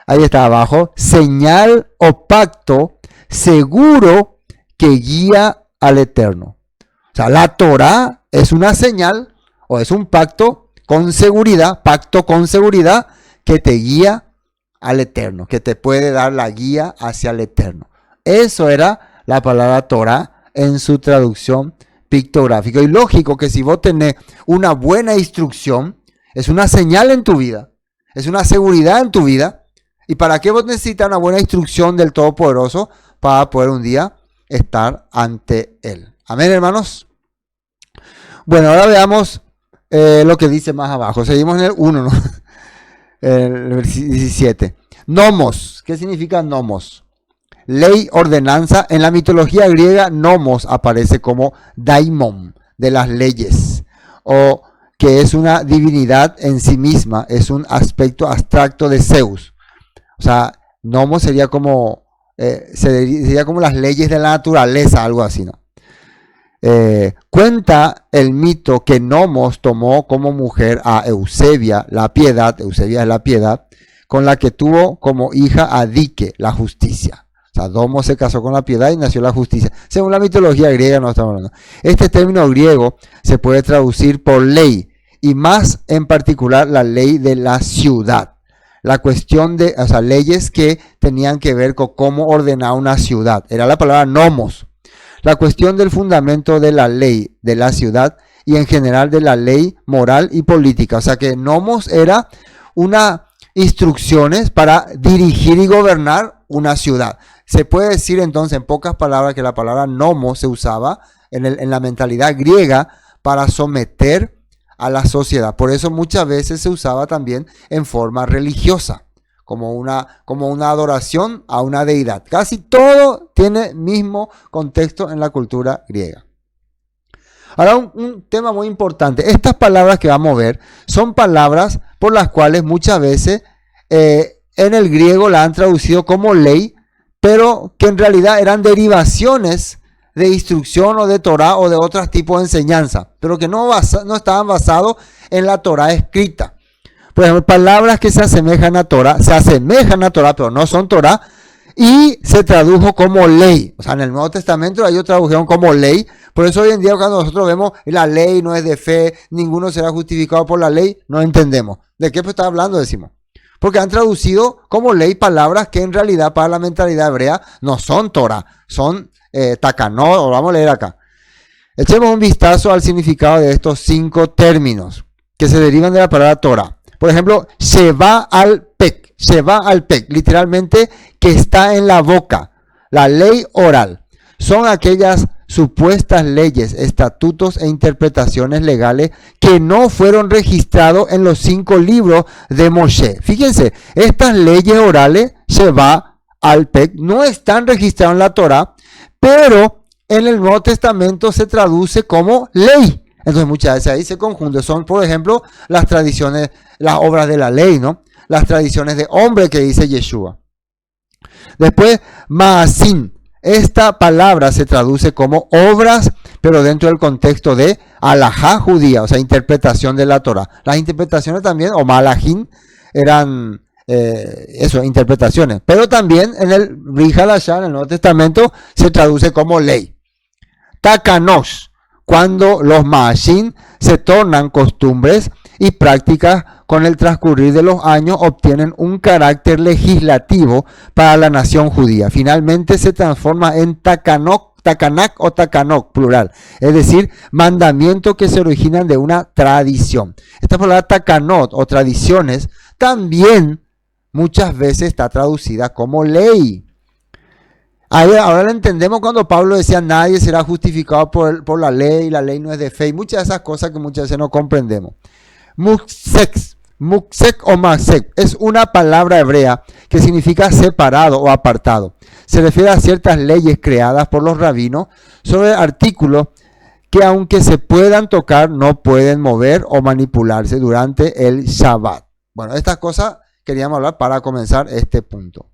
Ahí está abajo, señal o pacto seguro que guía al Eterno. O sea, la Torah es una señal o es un pacto con seguridad que te guía al Eterno, que te puede dar la guía hacia el Eterno. Eso era la palabra Torah en su traducción pictográfica. Y lógico que si vos tenés una buena instrucción, es una señal en tu vida, es una seguridad en tu vida. ¿Y para qué vos necesitas una buena instrucción del Todopoderoso? Para poder un día estar ante Él. Amén, hermanos. Bueno, ahora veamos lo que dice más abajo. Seguimos en el 1, ¿no? El 17. Nomos. ¿Qué significa nomos? Ley, ordenanza. En la mitología griega, nomos aparece como daimon, de las leyes, o que es una divinidad en sí misma, es un aspecto abstracto de Zeus. O sea, nomos sería como las leyes de la naturaleza, algo así, ¿no? Cuenta el mito que Nomos tomó como mujer a Eusebia, la piedad, Eusebia es la piedad, con la que tuvo como hija a Dike, la justicia. O sea, Nomos se casó con la piedad y nació la justicia. Según la mitología griega, no estamos hablando. Este término griego se puede traducir por ley, y más en particular la ley de la ciudad. La cuestión de, o sea, leyes que tenían que ver con cómo ordenar una ciudad. Era la palabra nomos. La cuestión del fundamento de la ley de la ciudad y en general de la ley moral y política. O sea que nomos era una instrucciones para dirigir y gobernar una ciudad. Se puede decir entonces en pocas palabras que la palabra nomos se usaba en la mentalidad griega para someter a la sociedad. Por eso muchas veces se usaba también en forma religiosa. Como una adoración a una deidad. Casi todo tiene mismo contexto en la cultura griega. Ahora un tema muy importante. Estas palabras que vamos a ver son palabras por las cuales muchas veces en el griego la han traducido como ley, pero que en realidad eran derivaciones de instrucción o de Torah o de otros tipos de enseñanza, pero que no estaban basados en la Torah escrita. Por ejemplo, palabras que se asemejan a Torah, pero no son Torah, y se tradujo como ley. O sea, en el Nuevo Testamento ellos tradujeron como ley. Por eso hoy en día cuando nosotros vemos la ley no es de fe, ninguno será justificado por la ley, no entendemos. ¿De qué está hablando? Decimos. Porque han traducido como ley palabras que en realidad para la mentalidad hebrea no son Torah, son takanot, o vamos a leer acá. Echemos un vistazo al significado de estos 5 términos que se derivan de la palabra Torah. Por ejemplo, Sheva al Pek, literalmente que está en la boca, la ley oral. Son aquellas supuestas leyes, estatutos e interpretaciones legales que no fueron registrados en los 5 libros de Moshe. Fíjense, estas leyes orales, Sheva al Pek, no están registradas en la Torah, pero en el Nuevo Testamento se traduce como ley. Entonces muchas veces ahí se confunden. Son, por ejemplo, las tradiciones, las obras de la ley, ¿no? Las tradiciones de hombre que dice Yeshua. Después, Maasim. Esta palabra se traduce como obras, pero dentro del contexto de alajá judía, o sea, interpretación de la Torah. Las interpretaciones también, o malajim, eran interpretaciones. Pero también en el Brit Hadashah, en el Nuevo Testamento, se traduce como ley. Takanos. Cuando los Maashim se tornan costumbres y prácticas con el transcurrir de los años obtienen un carácter legislativo para la nación judía. Finalmente se transforma en Takanot takanak o takanok, plural. Es decir, mandamientos que se originan de una tradición. Esta palabra takanot o tradiciones también muchas veces está traducida como ley. Ahora lo entendemos cuando Pablo decía nadie será justificado por la ley no es de fe. Y muchas de esas cosas que muchas veces no comprendemos. Muksek o masek es una palabra hebrea que significa separado o apartado. Se refiere a ciertas leyes creadas por los rabinos sobre artículos que aunque se puedan tocar no pueden mover o manipularse durante el Shabbat. Bueno, estas cosas queríamos hablar para comenzar este punto.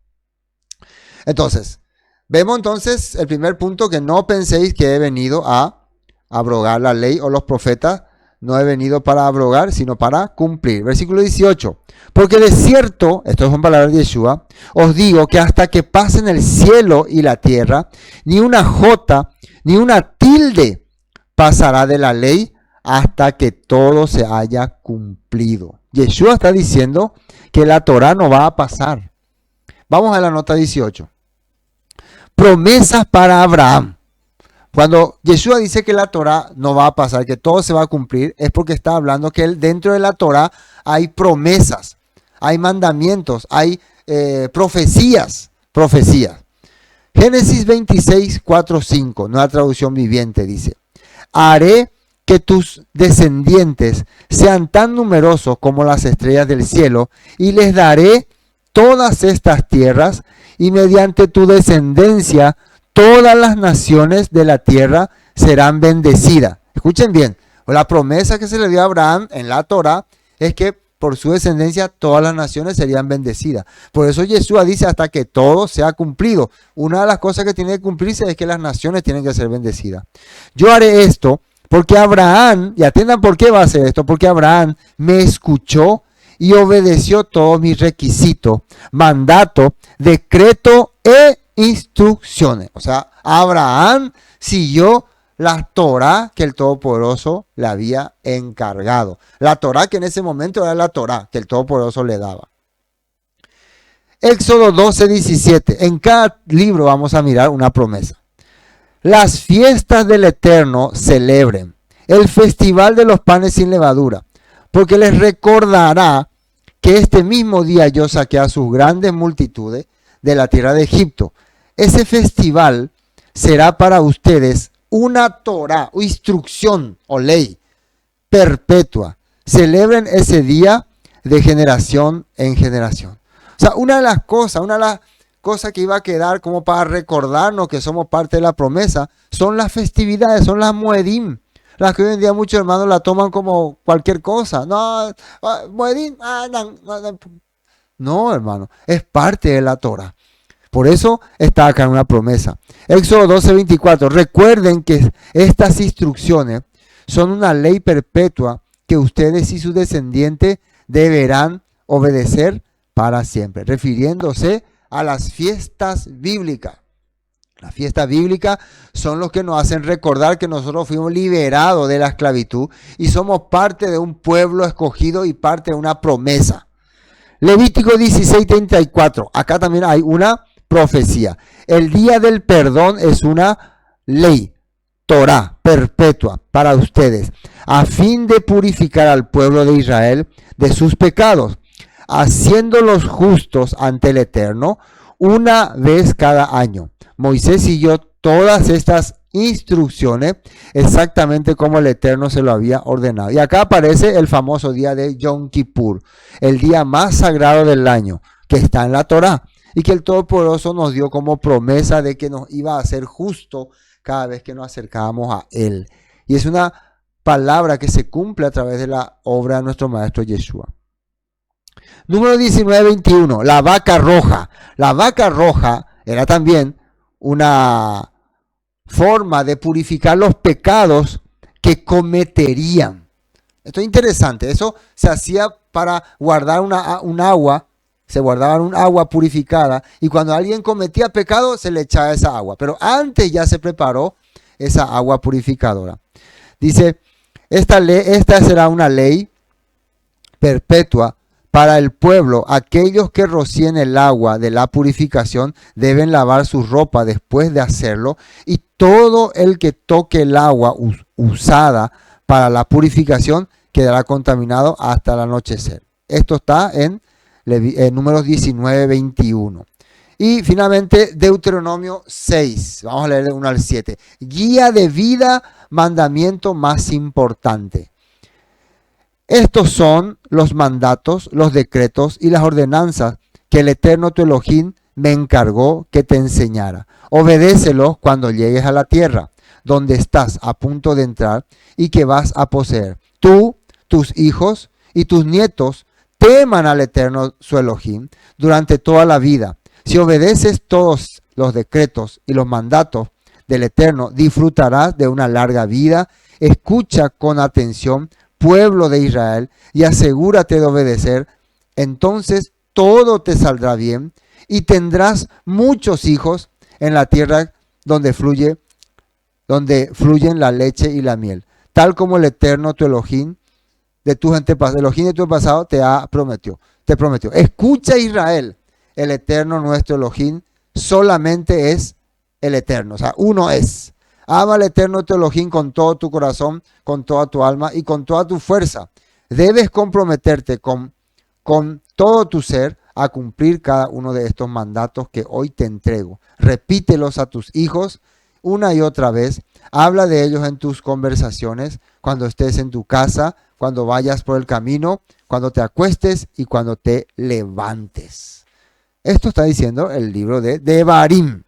Entonces, vemos entonces el primer punto, que no penséis que he venido a abrogar la ley o los profetas. No he venido para abrogar, sino para cumplir. Versículo 18. Porque de cierto, esto son palabras de Yeshua, os digo que hasta que pasen el cielo y la tierra, ni una jota, ni una tilde pasará de la ley hasta que todo se haya cumplido. Yeshua está diciendo que la Torah no va a pasar. Vamos a la nota 18. Promesas para Abraham. Cuando Yeshua dice que la Torah no va a pasar, que todo se va a cumplir, es porque está hablando que dentro de la Torah hay promesas, hay mandamientos, hay profecías. Génesis 26, 4, 5, nueva traducción viviente, dice: haré que tus descendientes sean tan numerosos como las estrellas del cielo, y les daré todas estas tierras, y mediante tu descendencia todas las naciones de la tierra serán bendecidas. Escuchen bien, la promesa que se le dio a Abraham en la Torah es que por su descendencia todas las naciones serían bendecidas. Por eso Yeshua dice hasta que todo sea cumplido. Una de las cosas que tiene que cumplirse es que las naciones tienen que ser bendecidas. Yo haré esto porque Abraham, y atiendan por qué va a hacer esto, porque Abraham me escuchó y obedeció todos mis requisitos, mandato, decreto e instrucciones. O sea, Abraham siguió la Torah que el Todopoderoso le había encargado. La Torah que en ese momento era la Torah que el Todopoderoso le daba. Éxodo 12, 17. En cada libro vamos a mirar una promesa. Las fiestas del Eterno celebren el festival de los panes sin levadura, porque les recordará que este mismo día yo saqué a sus grandes multitudes de la tierra de Egipto. Ese festival será para ustedes una Torah, o instrucción o ley perpetua. Celebren ese día de generación en generación. O sea, una de las cosas que iba a quedar como para recordarnos que somos parte de la promesa son las festividades, son las Moedim. Las que hoy en día muchos hermanos la toman como cualquier cosa. No, Moedim, no, hermano, es parte de la Torah. Por eso está acá en una promesa. Éxodo 12, 24. Recuerden que estas instrucciones son una ley perpetua que ustedes y sus descendientes deberán obedecer para siempre. Refiriéndose a las fiestas bíblicas. Las fiestas bíblicas son los que nos hacen recordar que nosotros fuimos liberados de la esclavitud y somos parte de un pueblo escogido y parte de una promesa. Levítico 16, 34. Acá también hay una profecía. El día del perdón es una ley, Torah, perpetua para ustedes, a fin de purificar al pueblo de Israel de sus pecados, haciéndolos justos ante el Eterno una vez cada año. Moisés siguió todas estas instrucciones exactamente como el Eterno se lo había ordenado. Y acá aparece el famoso día de Yom Kippur, el día más sagrado del año, que está en la Torah y que el Todopoderoso nos dio como promesa de que nos iba a hacer justo cada vez que nos acercábamos a Él. Y es una palabra que se cumple a través de la obra de nuestro Maestro Yeshua. Número 19, 21, la vaca roja. La vaca roja era también una forma de purificar los pecados que cometerían. Esto es interesante. Eso se hacía para guardar un agua. Se guardaba un agua purificada y cuando alguien cometía pecado se le echaba esa agua. Pero antes ya se preparó esa agua purificadora. Dice, esta será una ley perpetua para el pueblo, aquellos que rocíen el agua de la purificación deben lavar su ropa después de hacerlo, y todo el que toque el agua usada para la purificación quedará contaminado hasta el anochecer. Esto está en Números 19, 21. Y finalmente Deuteronomio 6, vamos a leer de 1 al 7. Guía de vida, mandamiento más importante. Estos son los mandatos, los decretos y las ordenanzas que el Eterno tu Elohim me encargó que te enseñara. Obedécelos cuando llegues a la tierra, donde estás a punto de entrar y que vas a poseer. Tú, tus hijos y tus nietos teman al Eterno su Elohim durante toda la vida. Si obedeces todos los decretos y los mandatos del Eterno, disfrutarás de una larga vida. Escucha con atención, pueblo de Israel, y asegúrate de obedecer. Entonces todo te saldrá bien y tendrás muchos hijos en la tierra donde fluyen la leche y la miel, tal como el Eterno tu Elohim de tus antepasados, Elohim de tu pasado te prometió. Escucha, Israel, el Eterno nuestro Elohim solamente es el Eterno, o sea, uno es. Ama al Eterno tu Elohim con todo tu corazón, con toda tu alma y con toda tu fuerza. Debes comprometerte con todo tu ser a cumplir cada uno de estos mandatos que hoy te entrego. Repítelos a tus hijos una y otra vez. Habla de ellos en tus conversaciones, cuando estés en tu casa, cuando vayas por el camino, cuando te acuestes y cuando te levantes. Esto está diciendo el libro de Devarim.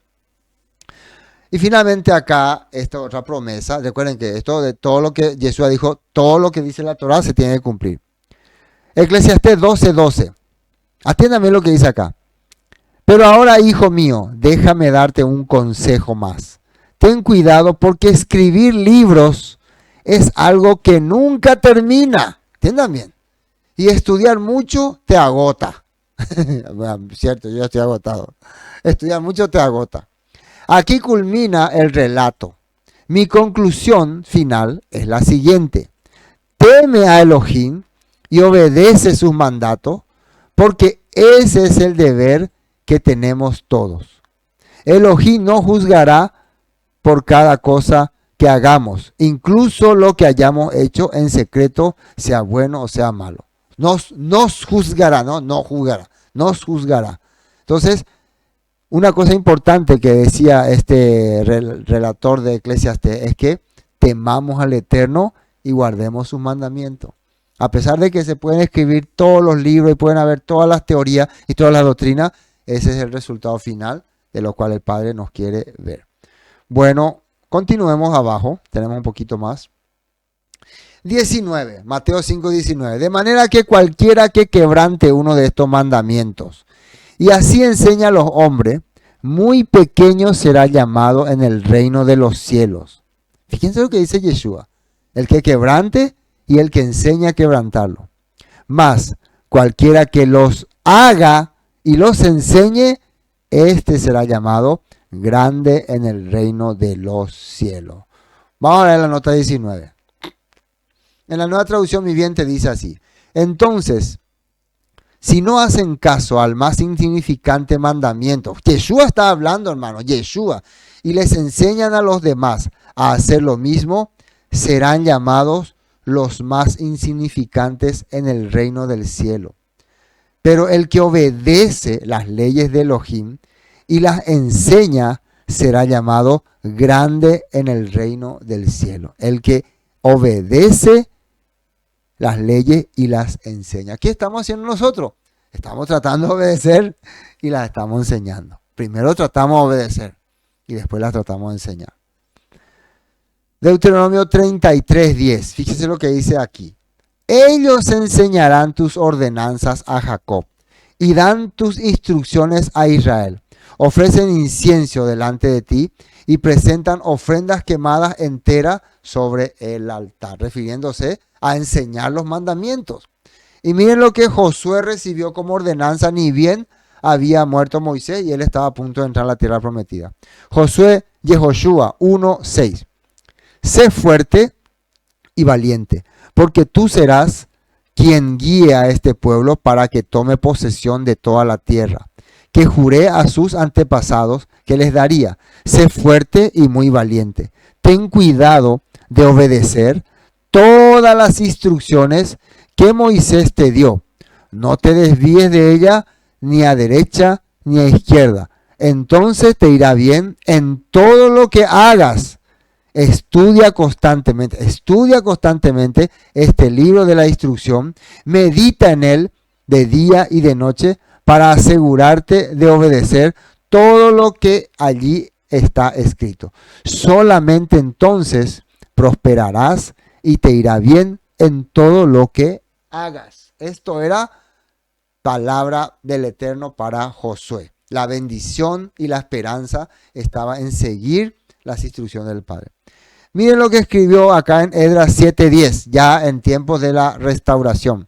Y finalmente acá, esta otra promesa. Recuerden que esto de todo lo que Yeshua dijo, todo lo que dice la Torah se tiene que cumplir. Eclesiastés 12:12. Atiéndame lo que dice acá. Pero ahora, hijo mío, déjame darte un consejo más. Ten cuidado porque escribir libros es algo que nunca termina. Entiendan bien. Y estudiar mucho te agota. Bueno, cierto, yo estoy agotado. Estudiar mucho te agota. Aquí culmina el relato. Mi conclusión final es la siguiente. Teme a Elohim y obedece sus mandatos, porque ese es el deber que tenemos todos. Elohim no juzgará por cada cosa que hagamos, incluso lo que hayamos hecho en secreto, sea bueno o sea malo. Nos juzgará, no juzgará, nos juzgará. Entonces, una cosa importante que decía este relator de Eclesiastés es que temamos al Eterno y guardemos sus mandamientos. A pesar de que se pueden escribir todos los libros y pueden haber todas las teorías y todas las doctrinas, ese es el resultado final de lo cual el Padre nos quiere ver. Bueno, continuemos abajo, tenemos un poquito más. 19, Mateo 5:19. De manera que cualquiera que quebrante uno de estos mandamientos y así enseña a los hombres, muy pequeño será llamado en el reino de los cielos. Fíjense lo que dice Yeshua. El que quebrante y el que enseña a quebrantarlo. Mas cualquiera que los haga y los enseñe, este será llamado grande en el reino de los cielos. Vamos a ver la nota 19. En la Nueva Traducción Viviente dice así. Entonces, si no hacen caso al más insignificante mandamiento, Yeshua está hablando, hermano, Yeshua, y les enseñan a los demás a hacer lo mismo, serán llamados los más insignificantes en el reino del cielo. Pero el que obedece las leyes de Elohim y las enseña será llamado grande en el reino del cielo. El que obedece las leyes y las enseña. ¿Qué estamos haciendo nosotros? Estamos tratando de obedecer y las estamos enseñando. Primero tratamos de obedecer y después las tratamos de enseñar. Deuteronomio 33:10. Fíjese lo que dice aquí. Ellos enseñarán tus ordenanzas a Jacob y dan tus instrucciones a Israel. Ofrecen incienso delante de ti y presentan ofrendas quemadas enteras sobre el altar, refiriéndose a enseñar los mandamientos. Y miren lo que Josué recibió como ordenanza, ni bien había muerto Moisés y él estaba a punto de entrar a la tierra prometida. Josué, Yehoshua 1:6. Sé fuerte y valiente, porque tú serás quien guíe a este pueblo para que tome posesión de toda la tierra, que juré a sus antepasados que les daría. Sé fuerte y muy valiente. Ten cuidado de obedecer todas las instrucciones que Moisés te dio. No te desvíes de ella ni a derecha ni a izquierda. Entonces te irá bien en todo lo que hagas. Estudia constantemente este libro de la instrucción, medita en él de día y de noche para asegurarte de obedecer todo lo que allí está escrito. Solamente entonces prosperarás y te irá bien en todo lo que hagas. Esto era palabra del Eterno para Josué. La bendición y la esperanza estaba en seguir las instrucciones del Padre. Miren lo que escribió acá en Esdras 7:10, ya en tiempos de la restauración.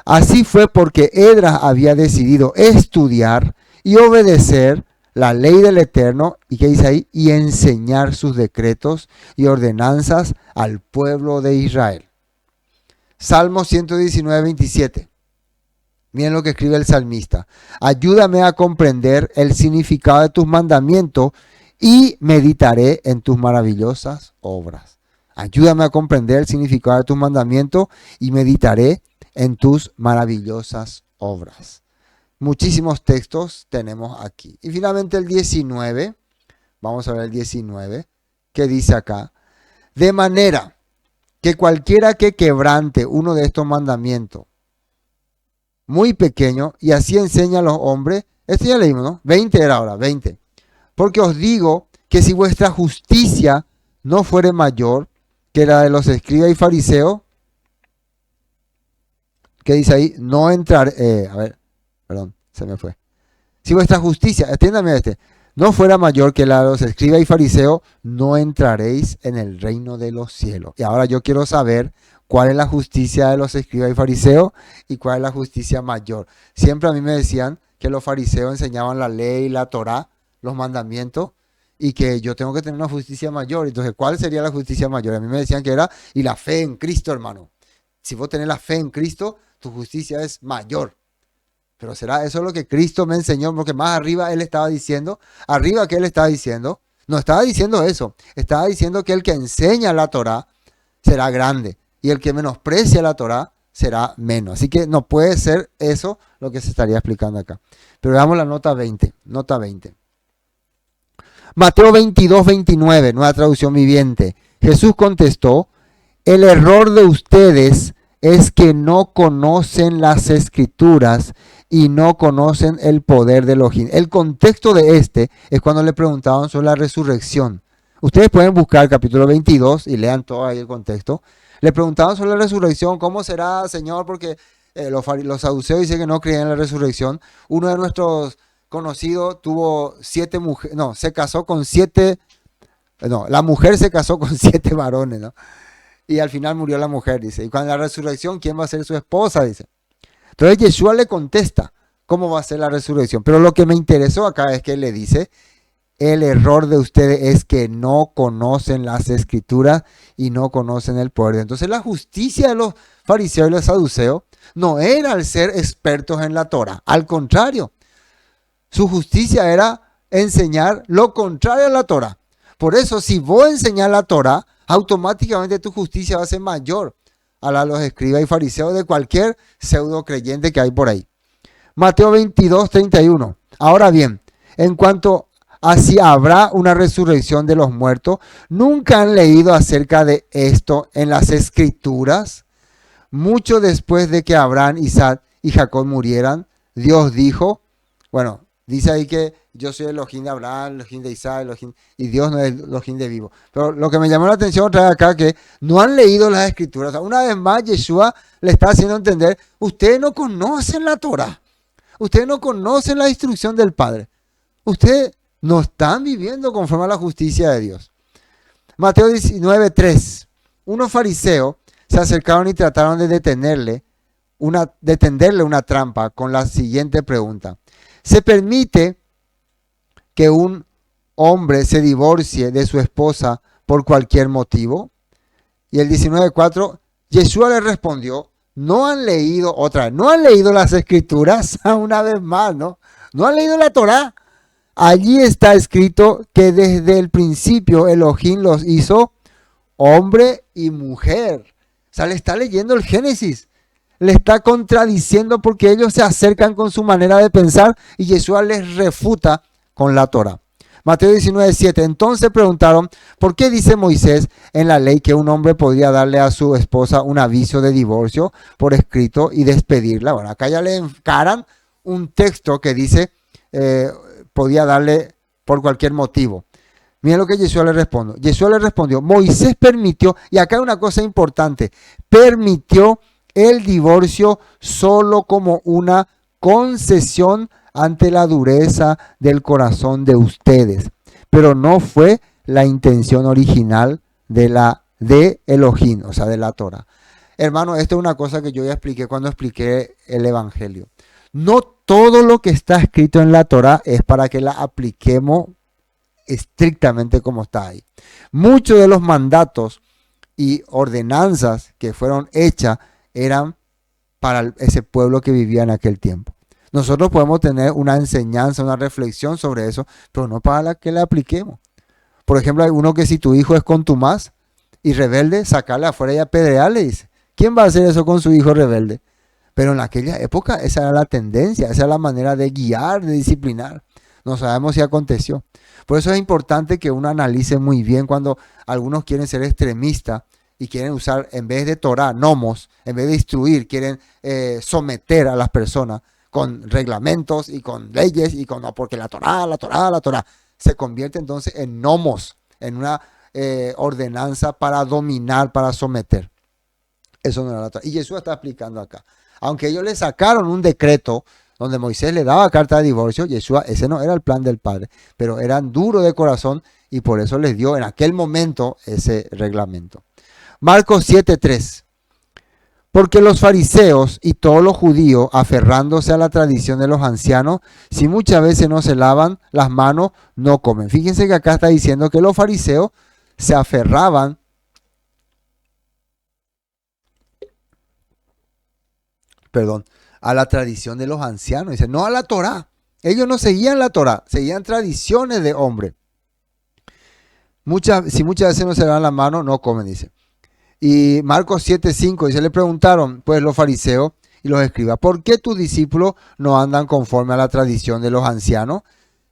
Así fue porque Esdras había decidido estudiar y obedecer la ley del Eterno, y ¿qué dice ahí? Y enseñar sus decretos y ordenanzas al pueblo de Israel. Salmo 119:27. Miren lo que escribe el salmista. Ayúdame a comprender el significado de tus mandamientos y meditaré en tus maravillosas obras. Ayúdame a comprender el significado de tus mandamientos y meditaré en tus maravillosas obras. Muchísimos textos tenemos aquí. Y finalmente el 19, vamos a ver el 19, que dice acá: de manera que cualquiera que quebrante uno de estos mandamientos, muy pequeño, y así enseña a los hombres, esto ya leímos, ¿no? 20 era ahora, 20. Porque os digo que si vuestra justicia no fuere mayor que la de los escribas y fariseos, ¿qué dice ahí? No entrar, perdón, se me fue. Si vuestra justicia, atiéndame no fuera mayor que la de los escribas y fariseos, no entraréis en el reino de los cielos. Y ahora yo quiero saber cuál es la justicia de los escribas y fariseos y cuál es la justicia mayor. Siempre a mí me decían que los fariseos enseñaban la ley, la Torá, los mandamientos, y que yo tengo que tener una justicia mayor. Entonces, ¿cuál sería la justicia mayor? A mí me decían que era, y la fe en Cristo, hermano. Si vos tenés la fe en Cristo, tu justicia es mayor. Pero será eso lo que Cristo me enseñó, porque más arriba él estaba diciendo, arriba que él estaba diciendo, no estaba diciendo eso, estaba diciendo que el que enseña la Torá será grande, y el que menosprecia la Torá será menos. Así que no puede ser eso lo que se estaría explicando acá. Pero veamos la nota 20, nota 20. Mateo 22:29, nueva traducción viviente. Jesús contestó: el error de ustedes es que no conocen las escrituras y no conocen el poder de Elohim. El contexto de es cuando le preguntaban sobre la resurrección. Ustedes pueden buscar el capítulo 22 y lean todo ahí el contexto. Le preguntaban sobre la resurrección, ¿cómo será, Señor? Porque los saduceos dicen que no creían en la resurrección. Uno de nuestros conocidos tuvo 7 mujeres, no, se casó con 7, no, la mujer se casó con 7 varones, ¿no? Y al final murió la mujer, dice. Y cuando la resurrección, ¿quién va a ser su esposa? Dice. Entonces Yeshua le contesta cómo va a ser la resurrección. Pero lo que me interesó acá es que él le dice: el error de ustedes es que no conocen las escrituras y no conocen el poder. Entonces la justicia de los fariseos y los saduceos no era el ser expertos en la Torah. Al contrario, su justicia era enseñar lo contrario a la Torah. Por eso, si vos enseñás la Torah, automáticamente tu justicia va a ser mayor a la de los escribas y fariseos de cualquier pseudo creyente que hay por ahí. Mateo 22:31. Ahora bien, en cuanto a si habrá una resurrección de los muertos, ¿nunca han leído acerca de esto en las escrituras? Mucho después de que Abraham, Isaac y Jacob murieran, Dios dijo, bueno, dice ahí que yo soy el Elohim de Abraham, el Elohim de Isaac, y Dios no es el Elohim de vivo. Pero lo que me llamó la atención otra vez acá, que no han leído las escrituras. O sea, una vez más, Yeshua le está haciendo entender, ustedes no conocen la Torah. Ustedes no conocen la instrucción del Padre. Ustedes no están viviendo conforme a la justicia de Dios. Mateo 19:3. Unos fariseos se acercaron y trataron de tenderle una trampa con la siguiente pregunta: ¿se permite que un hombre se divorcie de su esposa por cualquier motivo? Y el 19:4, Yeshua le respondió: no han leído otra vez, no han leído las escrituras una vez más, ¿no? No han leído la Torá. Allí está escrito que desde el principio Elohim los hizo hombre y mujer. O sea, le está leyendo el Génesis. Le está contradiciendo porque ellos se acercan con su manera de pensar y Yeshua les refuta con la Torá. Mateo 19:7. Entonces preguntaron, ¿por qué dice Moisés en la ley que un hombre podría darle a su esposa un aviso de divorcio por escrito y despedirla? Bueno, acá ya le encaran un texto que dice, podía darle por cualquier motivo. Miren lo que Yeshua le respondió. Yeshua le respondió, Moisés permitió, y acá hay una cosa importante, permitió el divorcio solo como una concesión ante la dureza del corazón de ustedes, pero no fue la intención original de Elohim, o sea, de la Torah. Hermano, esto es una cosa que yo ya expliqué cuando expliqué el Evangelio. No todo lo que está escrito en la Torah es para que la apliquemos estrictamente como está ahí. Muchos de los mandatos y ordenanzas que fueron hechas eran para ese pueblo que vivía en aquel tiempo. Nosotros podemos tener una enseñanza, una reflexión sobre eso, pero no para la que la apliquemos. Por ejemplo, hay uno que si tu hijo es contumaz y rebelde, sacarle afuera y apedrearle, dice. ¿Quién va a hacer eso con su hijo rebelde? Pero en aquella época esa era la tendencia, esa era la manera de guiar, de disciplinar. No sabemos si aconteció. Por eso es importante que uno analice muy bien cuando algunos quieren ser extremistas y quieren usar, en vez de Torah, nomos, en vez de instruir, quieren someter a las personas con reglamentos y con leyes y con, no, porque la Torah, se convierte entonces en nomos, en una ordenanza para dominar, para someter. Eso no era la Torah. Y Jesús está explicando acá. Aunque ellos le sacaron un decreto donde Moisés le daba carta de divorcio, Yeshua, ese no era el plan del Padre, pero eran duros de corazón y por eso les dio en aquel momento ese reglamento. Marcos 7:3. Porque los fariseos y todos los judíos, aferrándose a la tradición de los ancianos, si muchas veces no se lavan las manos, no comen. Fíjense que acá está diciendo que los fariseos se aferraban a la tradición de los ancianos. Dice, no a la Torá. Ellos no seguían la Torá, seguían tradiciones de hombre. Si muchas veces no se lavan las manos, no comen, dice. Y Marcos 7:5 dice, le preguntaron pues los fariseos y los escribas, ¿por qué tus discípulos no andan conforme a la tradición de los ancianos,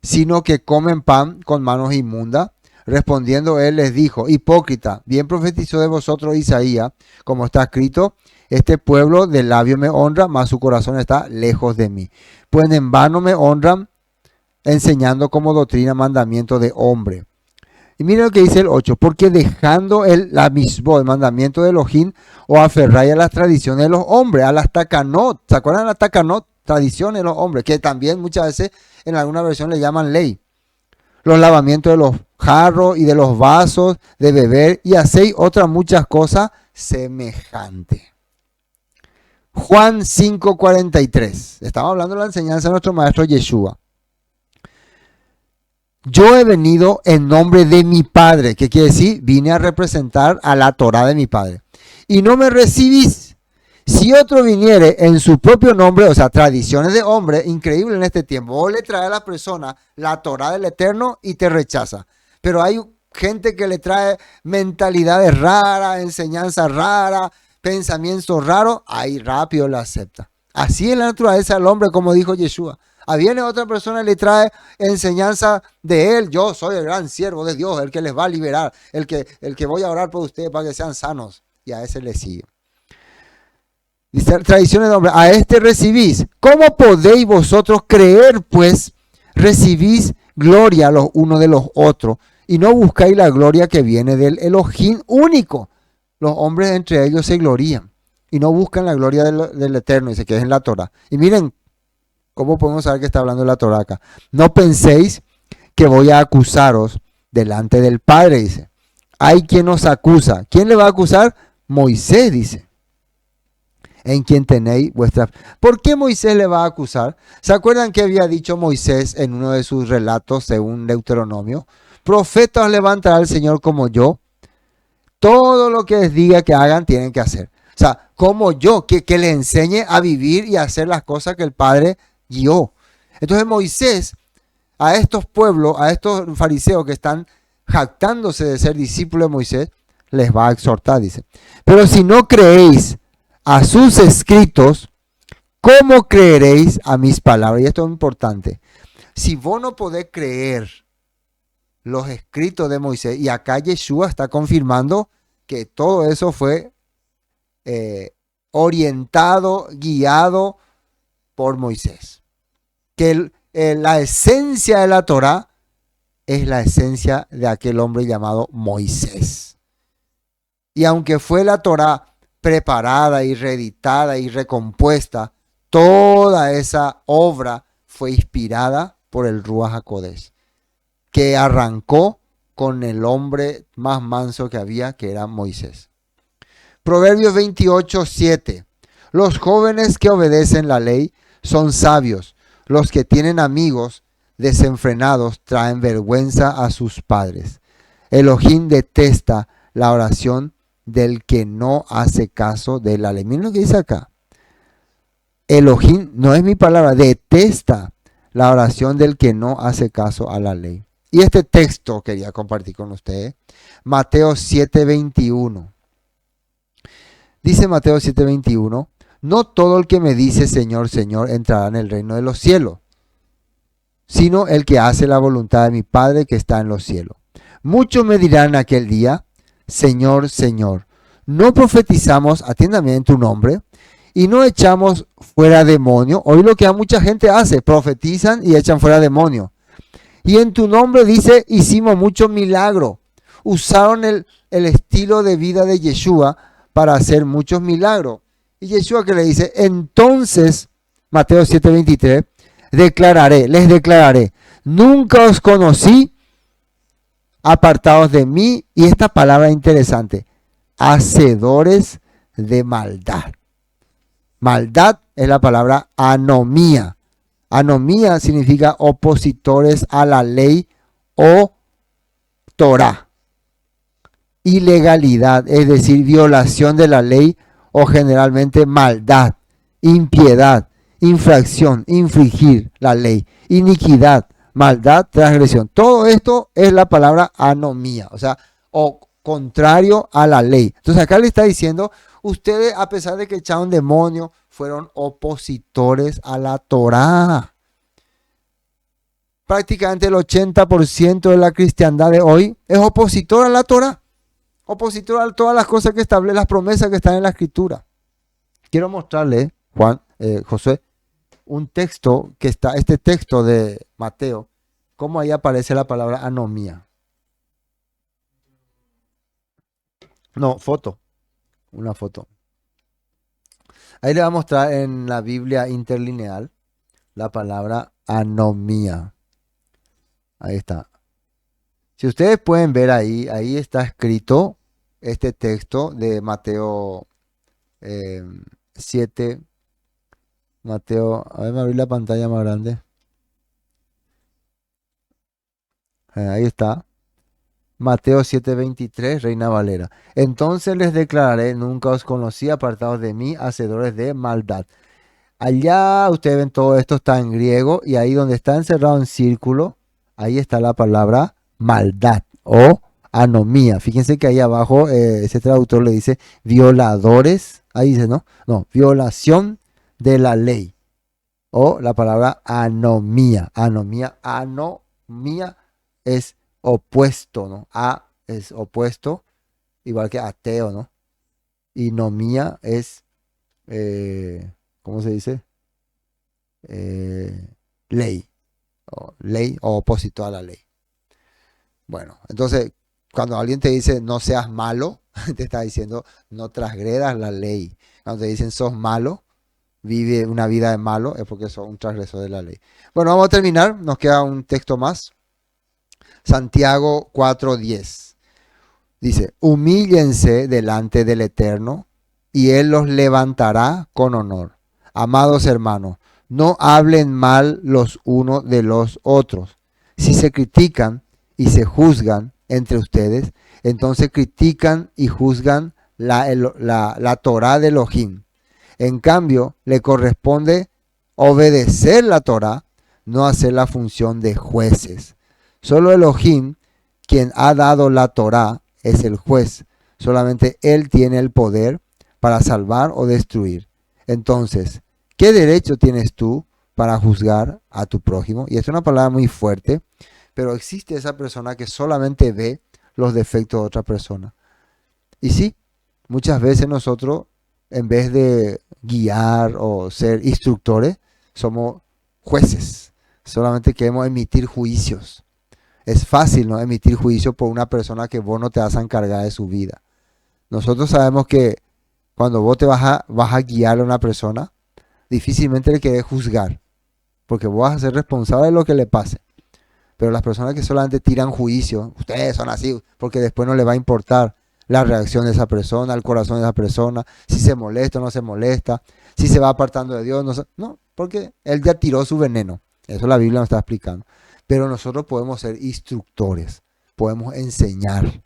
sino que comen pan con manos inmundas? Respondiendo él les dijo, hipócrita, bien profetizó de vosotros Isaías, como está escrito, este pueblo de labio me honra, mas su corazón está lejos de mí. Pues en vano me honran, enseñando como doctrina mandamiento de hombre. Y miren lo que dice el 8, porque dejando la misbó, el mandamiento de Elohim, o aferráis a las tradiciones de los hombres, a las takanot. ¿Se acuerdan de las takanot? Tradiciones de los hombres, que también muchas veces en alguna versión le llaman ley. Los lavamientos de los jarros y de los vasos de beber y hacéis otras muchas cosas semejantes. Juan 5:43. Estamos hablando de la enseñanza de nuestro maestro Yeshua. Yo he venido en nombre de mi Padre, que quiere decir, vine a representar a la Torá de mi Padre. Y no me recibís. Si otro viniere en su propio nombre, o sea, tradiciones de hombre, increíble en este tiempo. Vos le traes a la persona la Torá del Eterno y te rechaza. Pero hay gente que le trae mentalidades raras, enseñanzas raras, pensamientos raros, ahí rápido la acepta. Así es la naturaleza del hombre, como dijo Yeshua. Viene otra persona y le trae enseñanza de él. Yo soy el gran siervo de Dios, el que les va a liberar, el que voy a orar por ustedes para que sean sanos. Y a ese le sigue. Dice, tradiciones de hombre, a este recibís. ¿Cómo podéis vosotros creer, pues, recibís gloria los unos de los otros y no buscáis la gloria que viene del Elohim único? Los hombres entre ellos se glorían y no buscan la gloria del Eterno, dice que es en la Torah. Y miren, ¿cómo podemos saber que está hablando de la Torah acá? No penséis que voy a acusaros delante del Padre, dice. Hay quien os acusa. ¿Quién le va a acusar? Moisés, dice. En quien tenéis vuestra... ¿Por qué Moisés le va a acusar? ¿Se acuerdan que había dicho Moisés en uno de sus relatos, según Deuteronomio? Profeta os levantará el Señor como yo. Todo lo que les diga que hagan, tienen que hacer. O sea, como yo, que le enseñe a vivir y a hacer las cosas que el Padre guió. Entonces Moisés, a estos pueblos, a estos fariseos que están jactándose de ser discípulos de Moisés, les va a exhortar, dice. Pero si no creéis a sus escritos, ¿cómo creeréis a mis palabras? Y esto es importante. Si vos no podés creer los escritos de Moisés, y acá Yeshua está confirmando que todo eso fue orientado, guiado por Moisés. Que la esencia de la Torá es la esencia de aquel hombre llamado Moisés. Y aunque fue la Torá preparada y reeditada y recompuesta, toda esa obra fue inspirada por el Ruach HaKodesh, que arrancó con el hombre más manso que había, que era Moisés. Proverbios 28:7. Los jóvenes que obedecen la ley son sabios. Los que tienen amigos desenfrenados traen vergüenza a sus padres. Elohim detesta la oración del que no hace caso de la ley. Miren lo que dice acá. Elohim, no es mi palabra, detesta la oración del que no hace caso a la ley. Y este texto quería compartir con ustedes. Mateo 7:21. Dice Mateo 7:21, no todo el que me dice Señor, Señor entrará en el reino de los cielos, sino el que hace la voluntad de mi Padre que está en los cielos. Muchos me dirán aquel día, Señor, Señor, no profetizamos, atiéndame en tu nombre, y no echamos fuera demonios. Hoy lo que mucha gente hace, profetizan y echan fuera demonios. Y en tu nombre dice, hicimos muchos milagros. Usaron el estilo de vida de Yeshua para hacer muchos milagros. Y Yeshua que le dice, entonces, Mateo 7:23, les declararé, nunca os conocí, apartados de mí, y esta palabra interesante, hacedores de maldad. Maldad es la palabra anomía. Anomía significa opositores a la ley o Torah. Ilegalidad, es decir, violación de la ley o generalmente maldad, impiedad, infracción, infringir la ley, iniquidad, maldad, transgresión. Todo esto es la palabra anomía, o sea, o contrario a la ley. Entonces acá le está diciendo, ustedes a pesar de que echaron demonios, fueron opositores a la Torá. Prácticamente el 80% de la cristiandad de hoy es opositor a la Torá. Opositor a todas las cosas que establece, las promesas que están en la Escritura. Quiero mostrarle, Josué, un texto que está, este texto de Mateo, cómo ahí aparece la palabra anomía. No, foto, una foto. Ahí le va a mostrar en la Biblia interlineal la palabra anomía. Ahí está. Si ustedes pueden ver ahí está escrito este texto de Mateo 7. Mateo, a ver, me abrí la pantalla más grande. Ahí está. Mateo 7:23, Reina Valera. Entonces les declararé, nunca os conocí, apartados de mí, hacedores de maldad. Allá ustedes ven todo esto, está en griego, y ahí donde está encerrado en círculo, ahí está la palabra maldad o anomía. Fíjense que ahí abajo ese traductor le dice violadores, ahí dice, ¿no? No, violación de la ley. O la palabra anomía. Anomía es opuesto, ¿no? A es opuesto, igual que ateo, ¿no? Y nomía es, ¿cómo se dice? Ley. Ley o opósito a la ley. Bueno, entonces, cuando alguien te dice no seas malo, te está diciendo no transgredas la ley. Cuando te dicen sos malo, vive una vida de malo, es porque sos un transgresor de la ley. Bueno, vamos a terminar. Nos queda un texto más. Santiago 4:10. Dice, humíllense delante del Eterno y Él los levantará con honor. Amados hermanos, no hablen mal los unos de los otros. Si se critican y se juzgan entre ustedes, entonces critican y juzgan la Torá de Elohim. En cambio, le corresponde obedecer la Torá, no hacer la función de jueces. Solo Elohim, quien ha dado la Torá, es el juez. Solamente Él tiene el poder para salvar o destruir. Entonces, ¿qué derecho tienes tú para juzgar a tu prójimo? Y es una palabra muy fuerte, pero existe esa persona que solamente ve los defectos de otra persona. Y sí, muchas veces nosotros, en vez de guiar o ser instructores, somos jueces. Solamente queremos emitir juicios. Es fácil, ¿no?, emitir juicio por una persona que vos no te vas a encargar de su vida. Nosotros sabemos que cuando vos vas a guiar a una persona, difícilmente le querés juzgar, porque vos vas a ser responsable de lo que le pase. Pero las personas que solamente tiran juicio, ustedes son así, porque después no le va a importar la reacción de esa persona, el corazón de esa persona, si se molesta o no se molesta, si se va apartando de Dios, no, porque él ya tiró su veneno. Eso la Biblia nos está explicando. Pero nosotros podemos ser instructores, podemos enseñar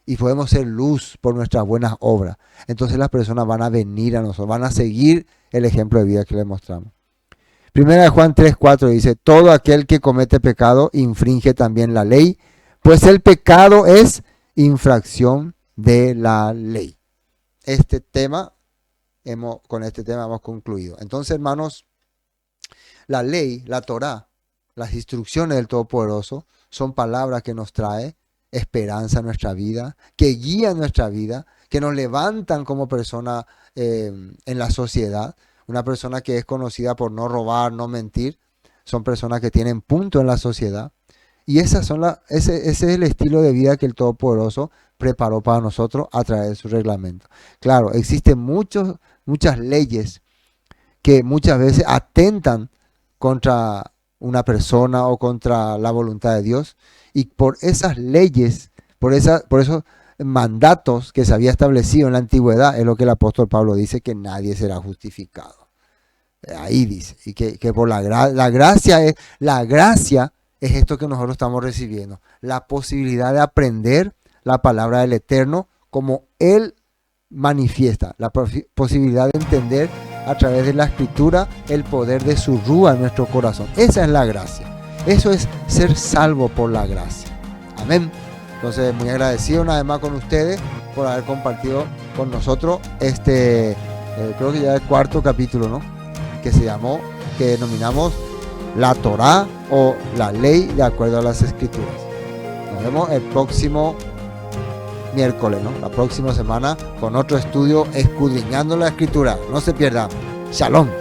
y podemos ser luz por nuestras buenas obras. Entonces las personas van a venir a nosotros, van a seguir el ejemplo de vida que les mostramos. Primera de Juan 3:4 dice: todo aquel que comete pecado infringe también la ley, pues el pecado es infracción de la ley. Con este tema hemos concluido. Entonces, hermanos, la ley, la Torá, las instrucciones del Todopoderoso son palabras que nos trae esperanza en nuestra vida, que guían nuestra vida, que nos levantan como persona en la sociedad. Una persona que es conocida por no robar, no mentir, son personas que tienen punto en la sociedad. Y ese es el estilo de vida que el Todopoderoso preparó para nosotros a través de su reglamento. Claro, existen muchas leyes que muchas veces atentan contra una persona o contra la voluntad de Dios. Y por esas leyes, por esos mandatos que se había establecido en la antigüedad, es lo que el apóstol Pablo dice, que nadie será justificado. Ahí dice, y que por la gracia es esto que nosotros estamos recibiendo, la posibilidad de aprender la palabra del Eterno como Él manifiesta, la posibilidad de entender a través de la Escritura el poder de su rúa en nuestro corazón. Esa es la gracia. Eso es ser salvo por la gracia. Amén. Entonces, muy agradecido una vez más con ustedes por haber compartido con nosotros creo que ya es el cuarto capítulo, ¿no?, que denominamos la Torá o la ley de acuerdo a las Escrituras. Nos vemos el próximo miércoles, ¿no?, la próxima semana, con otro estudio escudriñando la Escritura. No se pierdan. Shalom.